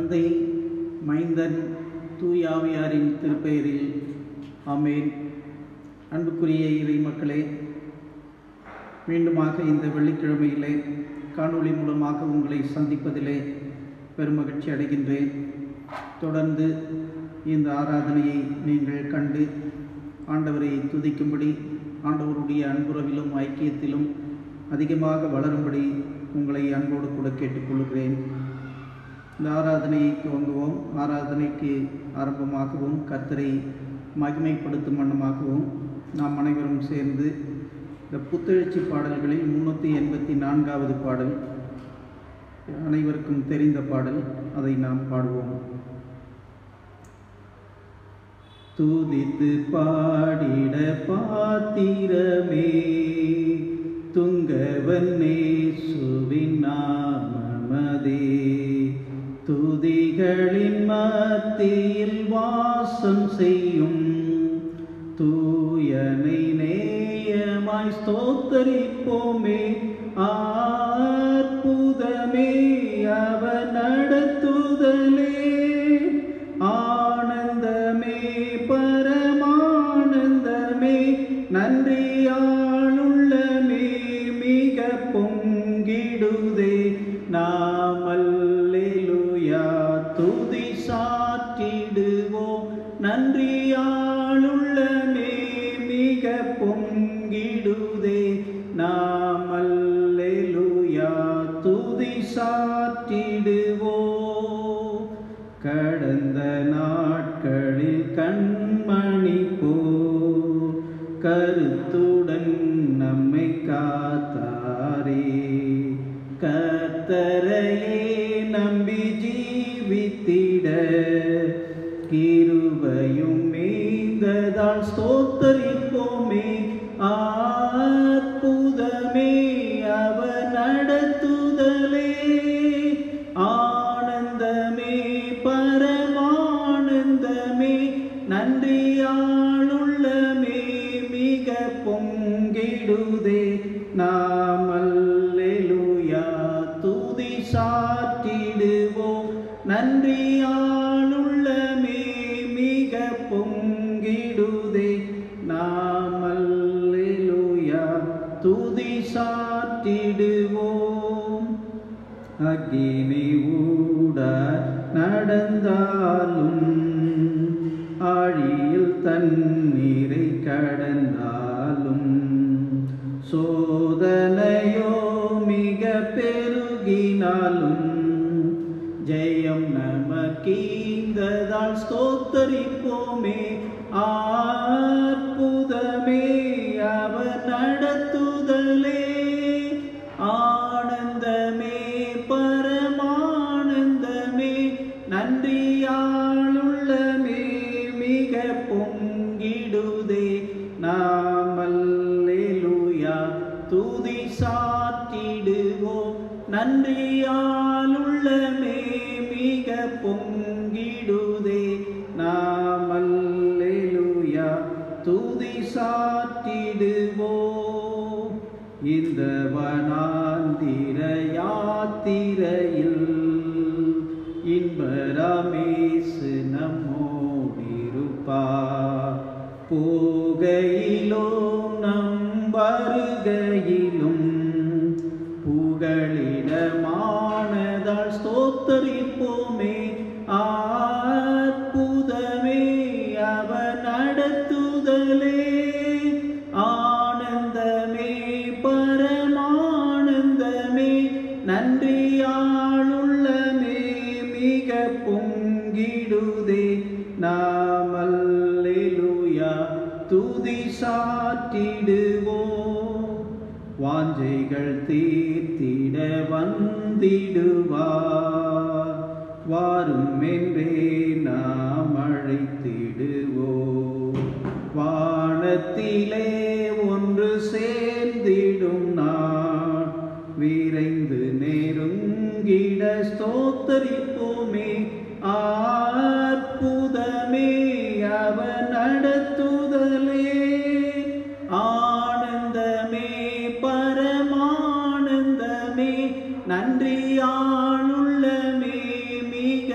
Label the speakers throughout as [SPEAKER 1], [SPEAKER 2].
[SPEAKER 1] தந்தை, மைந்தன், தூயாவியாரின் திருப்பெயரில் ஆமேன். அன்புக்குரிய இறை மக்களே, மீண்டுமாக இந்த வெள்ளிக்கிழமையிலே காணொளி மூலமாக உங்களை சந்திப்பதிலே பெருமகிழ்ச்சி அடைகின்றேன். தொடர்ந்து இந்த ஆராதனையை நீங்கள் கண்டு ஆண்டவரை துதிக்கும்படி, ஆண்டவருடைய அன்புறவிலும் ஐக்கியத்திலும் அதிகமாக வளரும்படி உங்களை அன்போடு கூட கேட்டுக்கொள்கிறேன். இந்த ஆராதனையை துவங்குவோம். ஆராதனைக்கு ஆரம்பமாகவும் கர்த்தரை மகிமைப்படுத்தும் வண்ணமாகவும் நாம் அனைவரும் சேர்ந்து இந்த புத்தெழுச்சி பாடல்களில் 384வது பாடல், அனைவருக்கும் தெரிந்த பாடல், அதை நாம் பாடுவோம். துதித்து பாடிட பாத்திரமே துங்கவன்னேசுவின் நாமமதே, துதிகளின் மத்தியில் வாசம் செய்யும் தூயனை நேயமாய் ஸ்தோத்தரிப்போமே. அற்புதமே அவர் நடத்துதலே, ஆனந்தமே பரமானந்தமே, நன்றியாளுள்ளமே மிக பொங்கிடுதே. நாம் அல்லேலூயா துதி சாற்றிடுவோம், நன்றியாளுள்ளமே மிக பொங்கிடுதே. நாம் அல்லேலூயா துதி சாற்றிடுவோம். கடந்த நாட்களில் கண்மணி போல் கருத்துடன் நம்மை காத்தாரே, கர்த்தரையே நம்பி ஜீவித்திட கிருபையும் மீந்ததால் ஸ்தோத்தரிப்போமே. அற்புதமே அவர் நடத்துதலே, ஆனந்தமே பரமானந்தமே, நன்றியாளுள்ளமே மிக பொங்கிடுதே. நாம் அல்லேலூயா துதி சாற்றிடுவோம், நன்றியாளுள்ளமே மிக பொங்கிடுதே. நாம் அல்லேலூயா துதி சாற்றிடுவோம். அக்கினி ஊட நடந்தாலும், ஆழியில் தண்ணீரை கடந்தாலும், சோதனையோ மிக பெருகினாலும், ஜெயம் நமக்கீந்ததால் ஸ்தோத்தரிப்போமே. அற்புதமே அவர் நடத்துதலே, ஆனந்தமே பரமானந்தமே, நன்றியாளுள்ளமே மிக பொங்கிடுதே. நாம் அல்லேலூயா துதி சாற்றிடுவோம், நன்றியாளுள்ளமே மிக பொங்கிடுதே. நாம் அல்லேலூயா துதி சாற்றிடுவோம். இந்த வனாந்திர யாத்திரையில் இன்பராமேசு நம்மோடிருப்பார். போகையிலும் நம் வருகையிலும் புகழிடமானதால் ஸ்தோத்தரிப்போமே. அற்புதமே அவர் நடத்துதலே, ஆனந்தமே பரமானந்தமே, நன்றியாளுள்ளமே மிக பொங்கிடுதே. நாம் அல்லேலூயா துதி சாற்றிடுவோம். வாஞ்சைகள் தீர்த்திட வந்திடுவார், வாரும் என்றே நாம் அழைத்திடுவோம். வானத்திலே ஒன்று சேர்ந்திடும் நாள் விரைந்து நெருங்கிட ஸ்தோத்தரிப்போமே. அற்புதமே அவர் நடத்துதலே, ஆனந்தமே பரமானந்தமே, நன்றியாளுள்ளமே மிக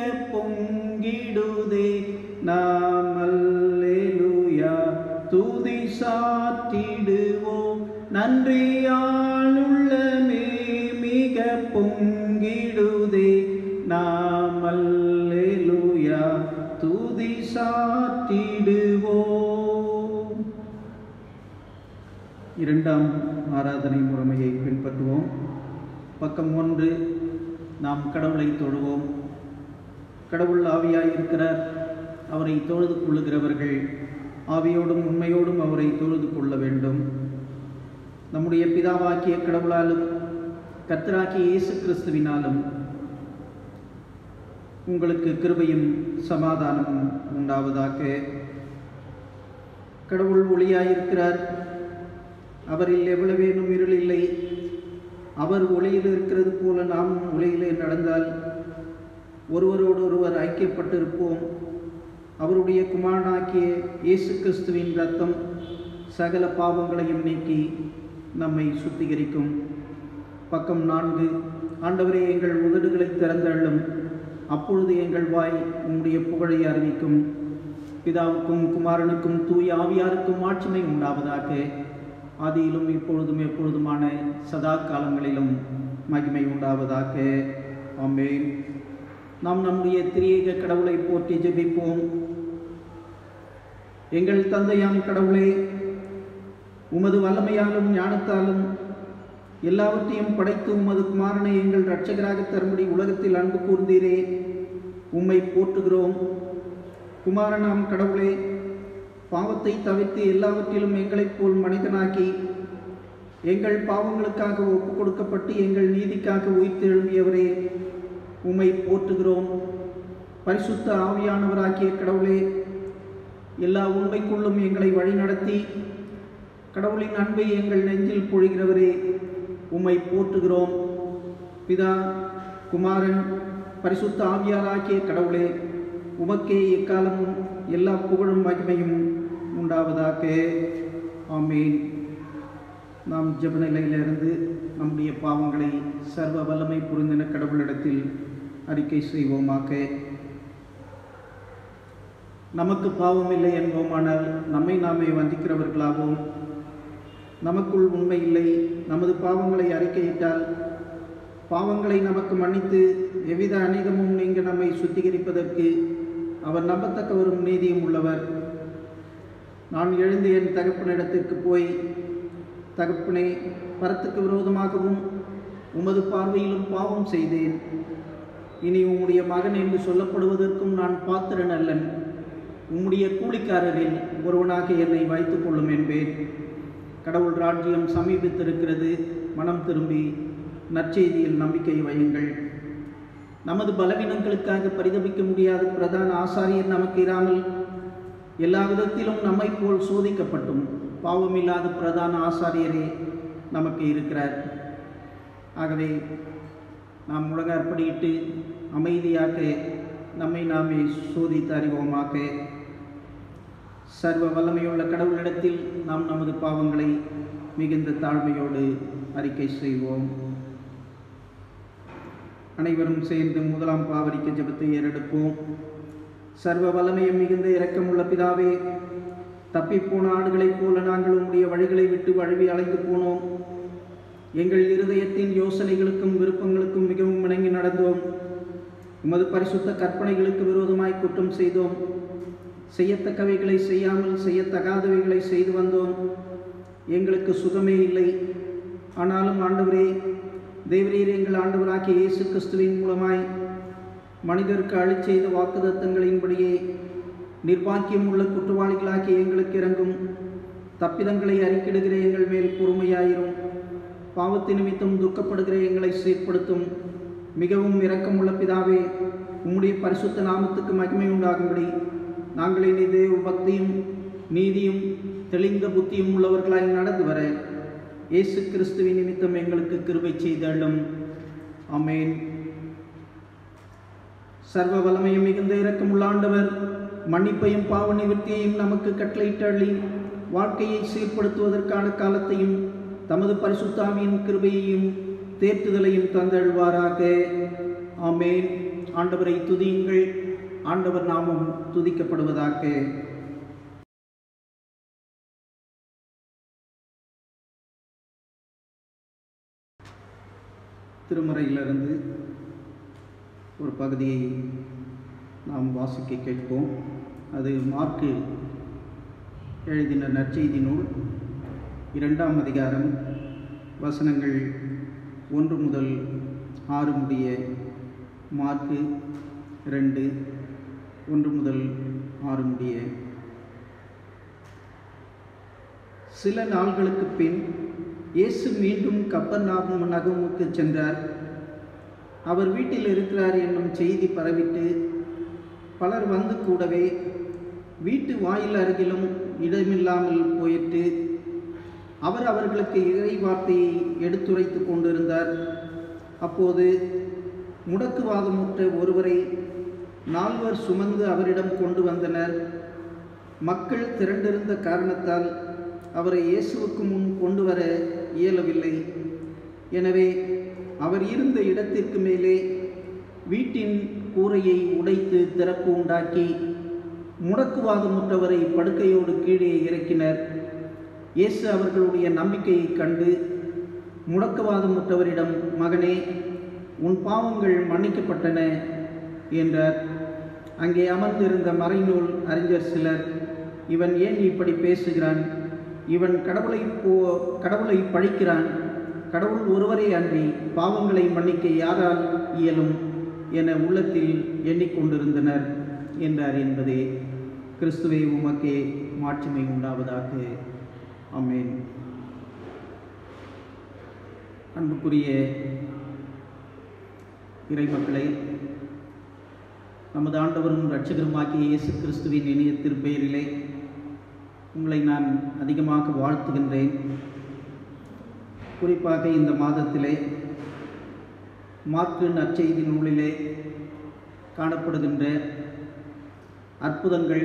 [SPEAKER 1] பொங்கிடுதே. நாம் அல்லேலூயா துதி சாற்றிடுவோம். இரண்டாம் ஆராதனை முறைமையை பின்பற்றுவோம். பக்கம் 1. நாம் கடவுளை தொழுவோம். கடவுள் ஆவியாயிருக்கிறார். அவரை தொழுது கொள்ளுகிறவர்கள் ஆவியோடும் உண்மையோடும் அவரை தொழுது கொள்ள வேண்டும். நம்முடைய பிதாவாக்கிய கடவுளாலும் கர்த்தராகிய இயேசு கிறிஸ்துவினாலும் உங்களுக்கு கிருபையும் சமாதானமும் உண்டாவதாக. கடவுள் ஒளியாயிருக்கிறார். அவரில் எவ்வளவேனும் இருள் இல்லை. அவர் ஒளியில் இருக்கிறது போல நாம் ஒளியிலே நடந்தால் ஒருவரோடு ஒருவர் ஐக்கியப்பட்டிருப்போம். அவருடைய குமாரனாகிய இயேசு கிறிஸ்துவின் இரத்தம் சகல பாவங்களையும் நீக்கி நம்மை சுத்திகரிக்கும். பக்கம் 4. ஆண்டவரே, எங்கள் உதடுகளை திறந்தள்ளும், அப்பொழுது எங்கள் வாய் உம்முடைய புகழை அறிவிக்கும். பிதாவுக்கும் குமாரனுக்கும் தூய ஆவியாருக்கும் மாட்சிமை உண்டாவதாக. ஆதியிலும் இப்பொழுதும் எப்பொழுதுமான சதா காலங்களிலும் மகிமை உண்டாவதாக. ஆமென். நாம் நம்முடைய திரியேக கடவுளை போற்றி ஜெபிப்போம். எங்கள் தந்தையாம் கடவுளே, உமது வல்லமையாலும் ஞானத்தாலும் எல்லாவற்றையும் படைத்து உமது குமாரனை எங்கள் இரட்சகராக தரும்படி உலகத்தில் அன்பு கூர்ந்தீரே, உம்மை போற்றுகிறோம். குமாரனாம் கடவுளே, பாவத்தை தவிர்த்து எல்லாவற்றிலும் எங்களைப் போல் மனிதனாக்கி எங்கள் பாவங்களுக்காக ஒப்பு கொடுக்கப்பட்டு எங்கள் நீதிக்காக உயிர்த்தெழும்பியவரே, உம்மை போற்றுகிறோம். பரிசுத்த ஆவியானவராகிய கடவுளே, எல்லா உண்மைக்குள்ளும் எங்களை வழிநடத்தி கடவுளின் அன்பை எங்கள் நெஞ்சில் பொழிகிறவரே, உம்மை போற்றுகிறோம். பிதா, குமாரன், பரிசுத்த ஆவியாராகிய கடவுளே, உமக்கே எக்காலமும் எல்லா புகழும் மகிமையும் உண்டாவதாக. ஆமீன். நாம் ஜெப நிலையிலிருந்து நம்முடைய பாவங்களை சர்வ வல்லமை புரிந்தின கடவுளிடத்தில் அறிக்கை செய்வோமாக. நமக்கு பாவம் இல்லை என்போமானால் நம்மை நாமே வஞ்சிக்கிறவர்களாகவும், நமக்குள் உண்மை இல்லை, நமது பாவங்களை அறிக்கையிட்டால் பாவங்களை நமக்கு மன்னித்து எவ்வித அநீதமும் நீங்க நம்மை சுத்திகரிப்பதற்கு அவர் நம்பத்தக்கவரும் நீதியும் உள்ளவர். நான் எழுந்து என் தகப்பனிடத்திற்கு போய், தகப்பனே, பரத்துக்கு விரோதமாகவும் உமது பார்வையிலும் பாவம் செய்தேன். இனி உம்முடைய மகன் என்று சொல்லப்படுவதற்கும் நான் பாத்திரன் அல்லன். உம்முடைய கூலிக்காரரில் ஒருவனாக என்னை வைத்துக் கொள்ளும் என்பேன். கடவுள் ராஜ்யம் சமீபித்திருக்கிறது. மனம் திரும்பி நற்செய்தியில் நம்பிக்கை வையுங்கள். நமது பலவீனங்களுக்காக பரிதபிக்க முடியாத பிரதான ஆசாரியர் நமக்கு இராமல் எல்லா விதத்திலும் நம்மை போல் சோதிக்கப்பட்டும் பாவமில்லாத பிரதான ஆசாரியரே நமக்கு இருக்கிறார். ஆகவே நாம் முழங்காற்படியிட்டு அமைதியாக நம்மை நாமே சோதித்து அறிவோமாக. சர்வ வல்லமையுள்ள கடவுளிடத்தில் நாம் நமது பாவங்களை மிகுந்த தாழ்மையோடு அறிக்கை செய்வோம். அனைவரும் சேர்ந்து முதலாம் பாவரிக்க ஜெபத்தை ஏறெடுப்போம். சர்வ வல்லமையும் மிகுந்த இரக்கமுள்ள பிதாவே, தப்பிப்போன ஆடுகளைப் போல நாங்கள் உம்முடைய வழிகளை விட்டு வழுவி அலைந்து போனோம். எங்கள் இருதயத்தின் யோசனைகளுக்கும் விருப்பங்களுக்கும் மிகவும் இணங்கி நடந்தோம். உமது பரிசுத்த கற்பனைகளுக்கு விரோதமாய் குற்றம் செய்தோம். செய்யத்தக்கவைகளை செய்யாமல் செய்யத்தகாதவைகளை செய்து வந்தோம். எங்களுக்கு சுகமே இல்லை. ஆனாலும் ஆண்டவரே, தேவரீர் எங்கள் ஆண்டவராகிய இயேசு கிறிஸ்துவின் மூலமாய் மனிதருக்கு அளிச் செய்த வாக்குத்தத்தங்களின்படியே நிர்பாக்கியம் உள்ள குற்றவாளிகளாகிய எங்களுக்கு இறங்கும். தப்பிதங்களை அறிக்கிடுகிற எங்கள் மேல் பொறுமையாயிரும். பாவத்து நிமித்தம் துக்கப்படுகிற எங்களை சீர்படுத்தும். மிகவும் இரக்கமுள்ள பிதாவே, உம்முடைய பரிசுத்த நாமத்துக்கு மகிமை உண்டாகும்படி நாங்கள் இனி தேவ பக்தியும் நீதியும் தெளிந்த புத்தியும் உள்ளவர்களாய் நடந்து வர இயேசு கிறிஸ்துவின் நிமித்தம் எங்களுக்கு கிருபை செய்தள்ளும். ஆமென். சர்வ வல்லமையும் மிகுந்த இரக்கமுள்ள ஆண்டவர் மன்னிப்பையும் பாவ நிவர்த்தியையும் நமக்கு கட்டளையிட்டள்ளி வாழ்க்கையை சீர்படுத்துவதற்கான காலத்தையும் தமது பரிசுத்தாவியின் கிருபையையும் தேர்த்துதலையும் தந்தழுவாராக. ஆமென். ஆண்டவரை துதியுங்கள். ஆண்டவர் நாமம் துதிக்கப்படுவதாக. திருமறையிலிருந்து ஒரு பகுதியை நாம் வாசிக்க கேட்போம். அது மார்க்கு எழுதின நற்செய்தி நூல் 2ஆம் அதிகாரம் வசனங்கள் 1 முதல் 6 முடிய. மார்க்கு 2 1 முதல் 6 முடிய. சில நாள்களுக்கு பின் இயேசு மீண்டும் கப்பர்நாகும் நகமுக்கு சென்றார். அவர் வீட்டில் இருக்கிறார் என்னும் செய்தி பரவிட்டு பலர் வந்து கூடவே வீட்டு வாயில் அருகிலும் இடமில்லாமல் போயிட்டு அவர் அவர்களுக்கு இறை வார்த்தையை எடுத்துரைத்து கொண்டிருந்தார். அப்போது முடக்குவாதமுற்ற ஒருவரை 4 சுமந்து அவரிடம் கொண்டு வந்தனர். மக்கள் திரண்டிருந்த காரணத்தால் அவரை இயேசுவுக்கு முன் கொண்டு வர இயலவில்லை. எனவே அவர் இருந்த இடத்திற்கு மேலே வீட்டின் கூரையை உடைத்து திறப்பு உண்டாக்கி முடக்குவாதமுற்றவரை படுக்கையோடு கீழே இறக்கினர். இயேசு அவர்களுடைய நம்பிக்கையை கண்டு முடக்குவாதமுற்றவரிடம், மகனே, உன் பாவங்கள் மன்னிக்கப்பட்டன என்றார். அங்கே அமர்ந்திருந்த மறைநூல் அறிஞர் சிலர், இவன் ஏன் இப்படி பேசுகிறான்? இவன் கடவுளை பழிக்கிறான். கடவுள் ஒருவரே அன்றி பாவங்களை மன்னிக்க யாரால் இயலும் என உள்ளத்தில் எண்ணிக்கொண்டிருந்தனர் என்றார் என்பதே. கிறிஸ்துவே, உமக்கே மாட்சிமை உண்டாவதாக. ஆமென். அன்புக்குரிய இறைமக்களே, நமது ஆண்டவரும் இரட்சகருமாகிய இயேசு கிறிஸ்துவின் இனிய திருப்பெயரிலே உங்களை நான் அதிகமாக வாழ்த்துகின்றேன். குறிப்பாக இந்த மாதத்திலே மார்க்கு நற்செய்தி நூலிலே காணப்படுகின்ற அற்புதங்கள்,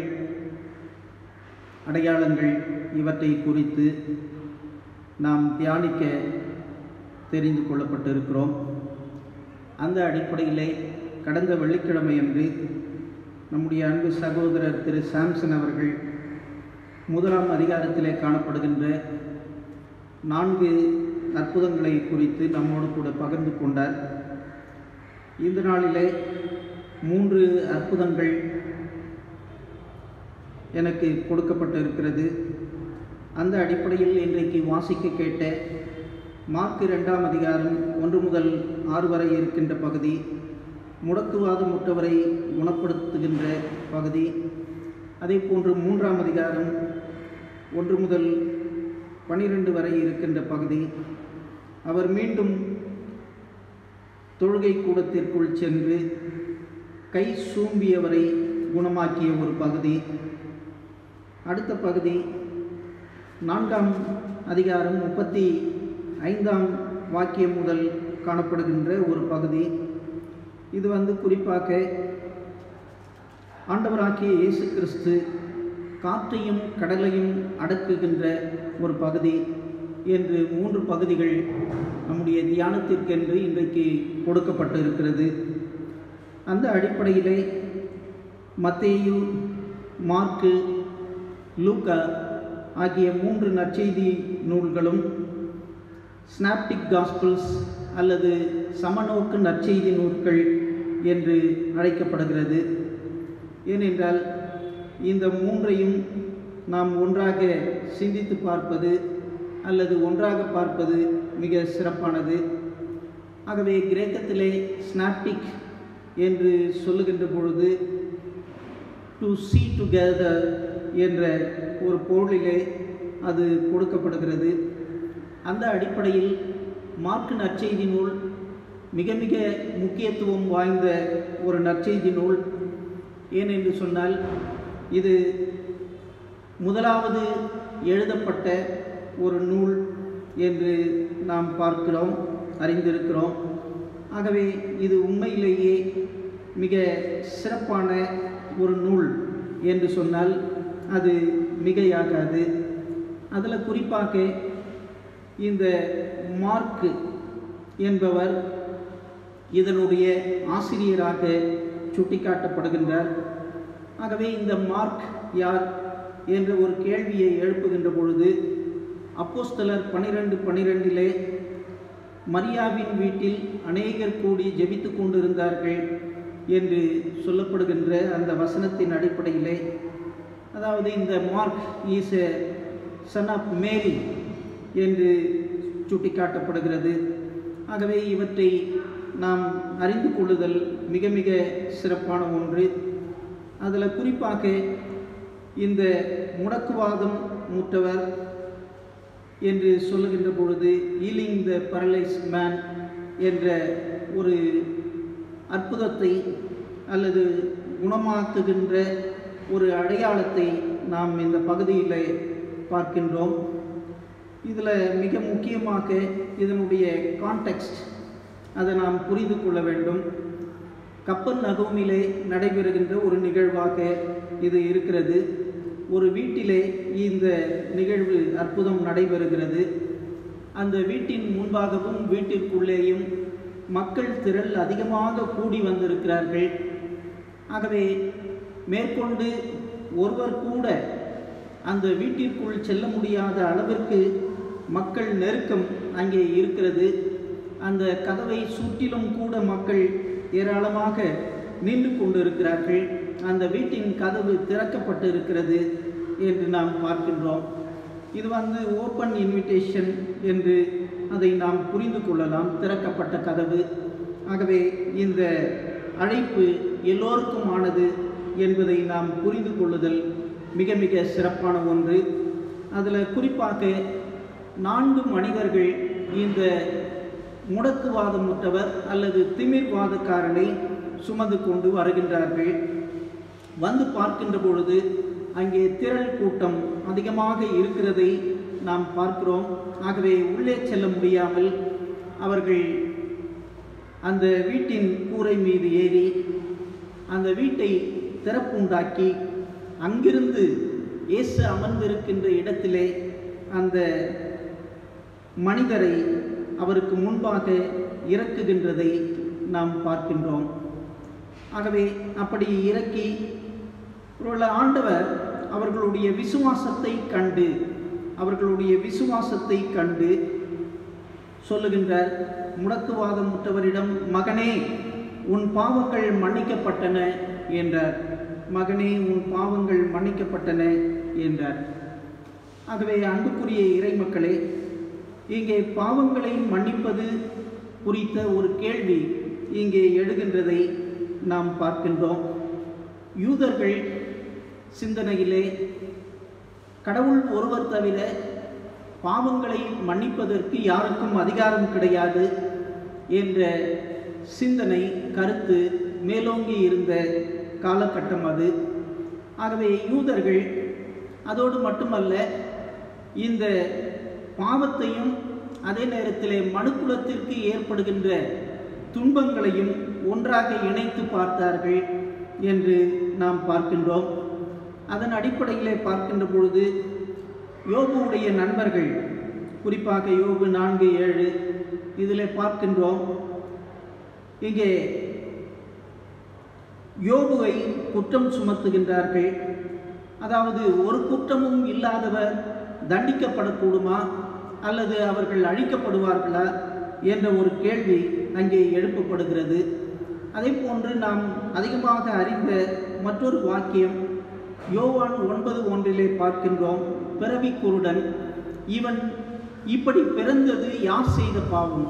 [SPEAKER 1] அடையாளங்கள் இவற்றை குறித்து நாம் தியானிக்க தெரிந்து கொள்ளப்பட்டிருக்கிறோம். அந்த அடிப்படையிலே கடந்த வெள்ளிக்கிழமை அன்று நம்முடைய அன்பு சகோதரர் திரு சாம்சன் அவர்கள் 1ஆம் அதிகாரத்திலே காணப்படுகின்ற 4 அற்புதங்களை குறித்து நம்மோடு கூட பகிர்ந்து கொண்டார். இந்த நாளிலே 3 அற்புதங்கள் எனக்கு கொடுக்கப்பட்டிருக்கிறது. அந்த அடிப்படையில் இன்றைக்கு வாசிக்க கேட்ட மார்க்கு 2ஆம் அதிகாரம் 1 முதல் 6 வரை இருக்கின்ற பகுதி, முடக்குவாதமுற்றவரை குணப்படுத்துகின்ற பகுதி, அதே போன்று 3ஆம் அதிகாரம் 1 முதல் 12 வரை இருக்கின்ற பகுதி, அவர் மீண்டும் தொழுகை கூடத்திற்குள் சென்று கை சூம்பியவரை குணமாக்கிய ஒரு பகுதி. அடுத்த பகுதி 4ஆம் அதிகாரம் 35ஆம் வாக்கியம் முதல் காணப்படுகின்ற ஒரு பகுதி. இது குறிப்பாக ஆண்டவராகிய இயேசு கிறிஸ்து காற்றையும் கடலையும் அடக்குகின்ற ஒரு பகுதி என்று 3 பகுதிகள் நம்முடைய தியானத்திற்கென்று இன்றைக்கு கொடுக்கப்பட்டு இருக்கிறது. அந்த அடிப்படையிலே மத்தேயு, மார்க்கு, லூக்கா ஆகிய 3 நற்செய்தி நூல்களும் ஸ்னாப்டிக் காஸ்பிள்ஸ் அல்லது சமநோக்கு நற்செய்தி நூல்கள் என்று அழைக்கப்படுகிறது. ஏனென்றால் இந்த 3ஐயும் நாம் ஒன்றாக சிந்தித்து பார்ப்பது அல்லது ஒன்றாக பார்ப்பது மிக சிறப்பானது. ஆகவே கிரேக்கத்திலே ஸ்னாப்டிக் என்று சொல்லுகின்ற பொழுது டு சீ டுகெதர் என்ற ஒரு பொருளிலே அது கொடுக்கப்படுகிறது. அந்த அடிப்படையில் மார்க்கு நற்செய்தி நூல் மிக மிக முக்கியத்துவம் வாய்ந்த ஒரு நற்செய்தி நூல். ஏனென்று சொன்னால் இது முதலாவது எழுதப்பட்ட ஒரு நூல் என்று நாம் பார்க்கிறோம், அறிந்திருக்கிறோம். ஆகவே இது உண்மையிலேயே மிக சிறப்பான ஒரு நூல் என்று சொன்னால் அது மிகையாகாது. அதில் குறிப்பாக இந்த மார்க்கு என்பவர் இதனுடைய ஆசிரியராக சுட்டிக்காட்டப்படுகின்றார். ஆகவே இந்த மார்க் யார் என்ற ஒரு கேள்வியை எழுப்புகின்ற பொழுது அப்போஸ்தலர் 12:12 மரியாவின் வீட்டில் அநேகர் கூடி ஜெபித்து கொண்டிருந்தார்கள் என்று சொல்லப்படுகின்ற அந்த வசனத்தின் அடிப்படையிலே, அதாவது இந்த Mark is a son of Mary என்று சுட்டிக்காட்டப்படுகிறது. ஆகவே இவற்றை நாம் அறிந்து கொள்ளுதல் மிக மிக சிறப்பான ஒன்று. அதில் குறிப்பாக இந்த முடக்குவாதம் மூற்றவர் என்று சொல்லுகின்ற பொழுது ஹீலிங் த பரலைஸ் மேன் என்ற ஒரு அற்புதத்தை அல்லது குணமாக்குகின்ற ஒரு அடையாளத்தை நாம் இந்த பகுதியில் பார்க்கின்றோம். இதில் மிக முக்கியமாக இதனுடைய கான்டெக்ஸ்ட் அதை நாம் புரிந்து கொள்ள வேண்டும். கப்பர்நகூமிலே நடைபெறுகின்ற ஒரு நிகழ்வாக இது இருக்கிறது. ஒரு வீட்டிலே இந்த நிகழ்வு அற்புதம் நடைபெறுகிறது. அந்த வீட்டின் முன்பாகவும் வீட்டிற்குள்ளேயும் மக்கள் திரள் அதிகமாக கூடி வந்திருக்கிறார்கள். ஆகவே மேற்கொண்டு ஒருவர் கூட அந்த வீட்டிற்குள் செல்ல முடியாத அளவிற்கு மக்கள் நெருக்கம் அங்கே இருக்கிறது. அந்த கதவை சுற்றிலும் கூட மக்கள் ஏராளமாக நின்று கொண்டிருக்கிறார்கள். அந்த வீட்டின் கதவு திறக்கப்பட்டு இருக்கிறது என்று நாம் பார்க்கின்றோம். இது ஓப்பன் இன்விடேஷன் என்று அதை நாம் புரிந்து கொள்ளலாம், திறக்கப்பட்ட கதவு. ஆகவே இந்த அழைப்பு எல்லோருக்குமானது என்பதை நாம் புரிந்து கொள்ளுதல் மிக மிக சிறப்பான ஒன்று. அதில் குறிப்பாக 4 மனிதர்கள் இந்த முடக்குவாதமுற்றவர் அல்லது திமிர்வாதக்காரனை சுமந்து கொண்டு வருகின்றார்கள். வந்து பார்க்கின்ற பொழுது அங்கே திரள் கூட்டம் அதிகமாக இருக்கிறதை நாம் பார்க்கிறோம். ஆகவே உள்ளே செல்ல முடியாமல் அவர்கள் அந்த வீட்டின் கூரை மீது ஏறி அந்த வீட்டை திறப்புண்டாக்கி அங்கிருந்து இயேசு அமர்ந்திருக்கின்ற இடத்திலே அந்த மனிதரை அவருக்கு முன்பாக இறக்குகின்றதை நாம் பார்க்கின்றோம். ஆகவே அப்படி இறக்கி ஆண்டவர் அவர்களுடைய விசுவாசத்தை கண்டு சொல்லுகின்றார். முடக்குவாதமுற்றவரிடம், மகனே உன் பாவங்கள் மன்னிக்கப்பட்டன என்றார். மகனே உன் பாவங்கள் மன்னிக்கப்பட்டன என்றார். ஆகவே அன்புக்குரிய இறைமக்களே, இங்கே பாவங்களை மன்னிப்பது குறித்த ஒரு கேள்வி இங்கே எழுகின்றதை நாம் பார்க்கின்றோம். யூதர்கள் சிந்தனையிலே கடவுள் ஒருவர் தவிர பாவங்களை மன்னிப்பதற்கு யாருக்கும் அதிகாரம் கிடையாது என்ற சிந்தனை கருத்து மேலோங்கி இருந்த காலகட்டம் அது. ஆகவே யூதர்கள் அதோடு மட்டுமல்ல, இந்த பாவத்தையும் அதே நேரத்திலே மனுக்குலத்திற்கு ஏற்படுகின்ற துன்பங்களையும் ஒன்றாக இணைத்து பார்த்தார்கள் என்று நாம் பார்க்கின்றோம். அதன் அடிப்படையிலே பார்க்கின்ற பொழுது யோபுவுடைய நண்பர்கள், குறிப்பாக யோபு 4:7 இதில் பார்க்கின்றோம். இங்கே யோபுவை குற்றம் சுமத்துகின்றார்கள். அதாவது ஒரு குற்றமும் இல்லாதவர் தண்டிக்கப்படக்கூடுமா அல்லது அவர்கள் அழிக்கப்படுவார்களா என்ற ஒரு கேள்வி அங்கே எழுப்பப்படுகிறது. அதே போன்று நாம் அதிகமாக அறிந்த மற்றொரு வாக்கியம் யோவான் 9:1 பார்க்கின்றோம். பிறவி குருடன், இவன் இப்படி பிறந்தது யார் செய்த பாவம்?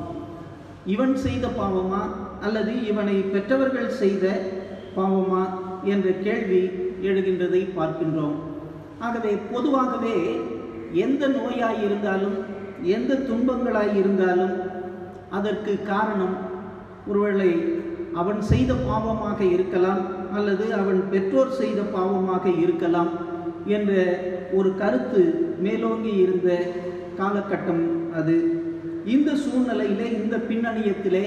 [SPEAKER 1] இவன் செய்த பாவமா அல்லது இவனை பெற்றவர்கள் செய்த பாவமா என்ற கேள்வி எழுகின்றதை பார்க்கின்றோம். ஆகவே பொதுவாகவே எந்த நோயாய் இருந்தாலும் எந்த துன்பங்களாய் இருந்தாலும் அதற்கு காரணம் ஒருவேளை அவன் செய்த பாவமாக இருக்கலாம் அல்லது அவன் பெற்றோர் செய்த பாவமாக இருக்கலாம் என்ற ஒரு கருத்து மேலோங்கி இருந்த காலகட்டம் அது. இந்த சூழ்நிலையிலே, இந்த பின்னணியத்திலே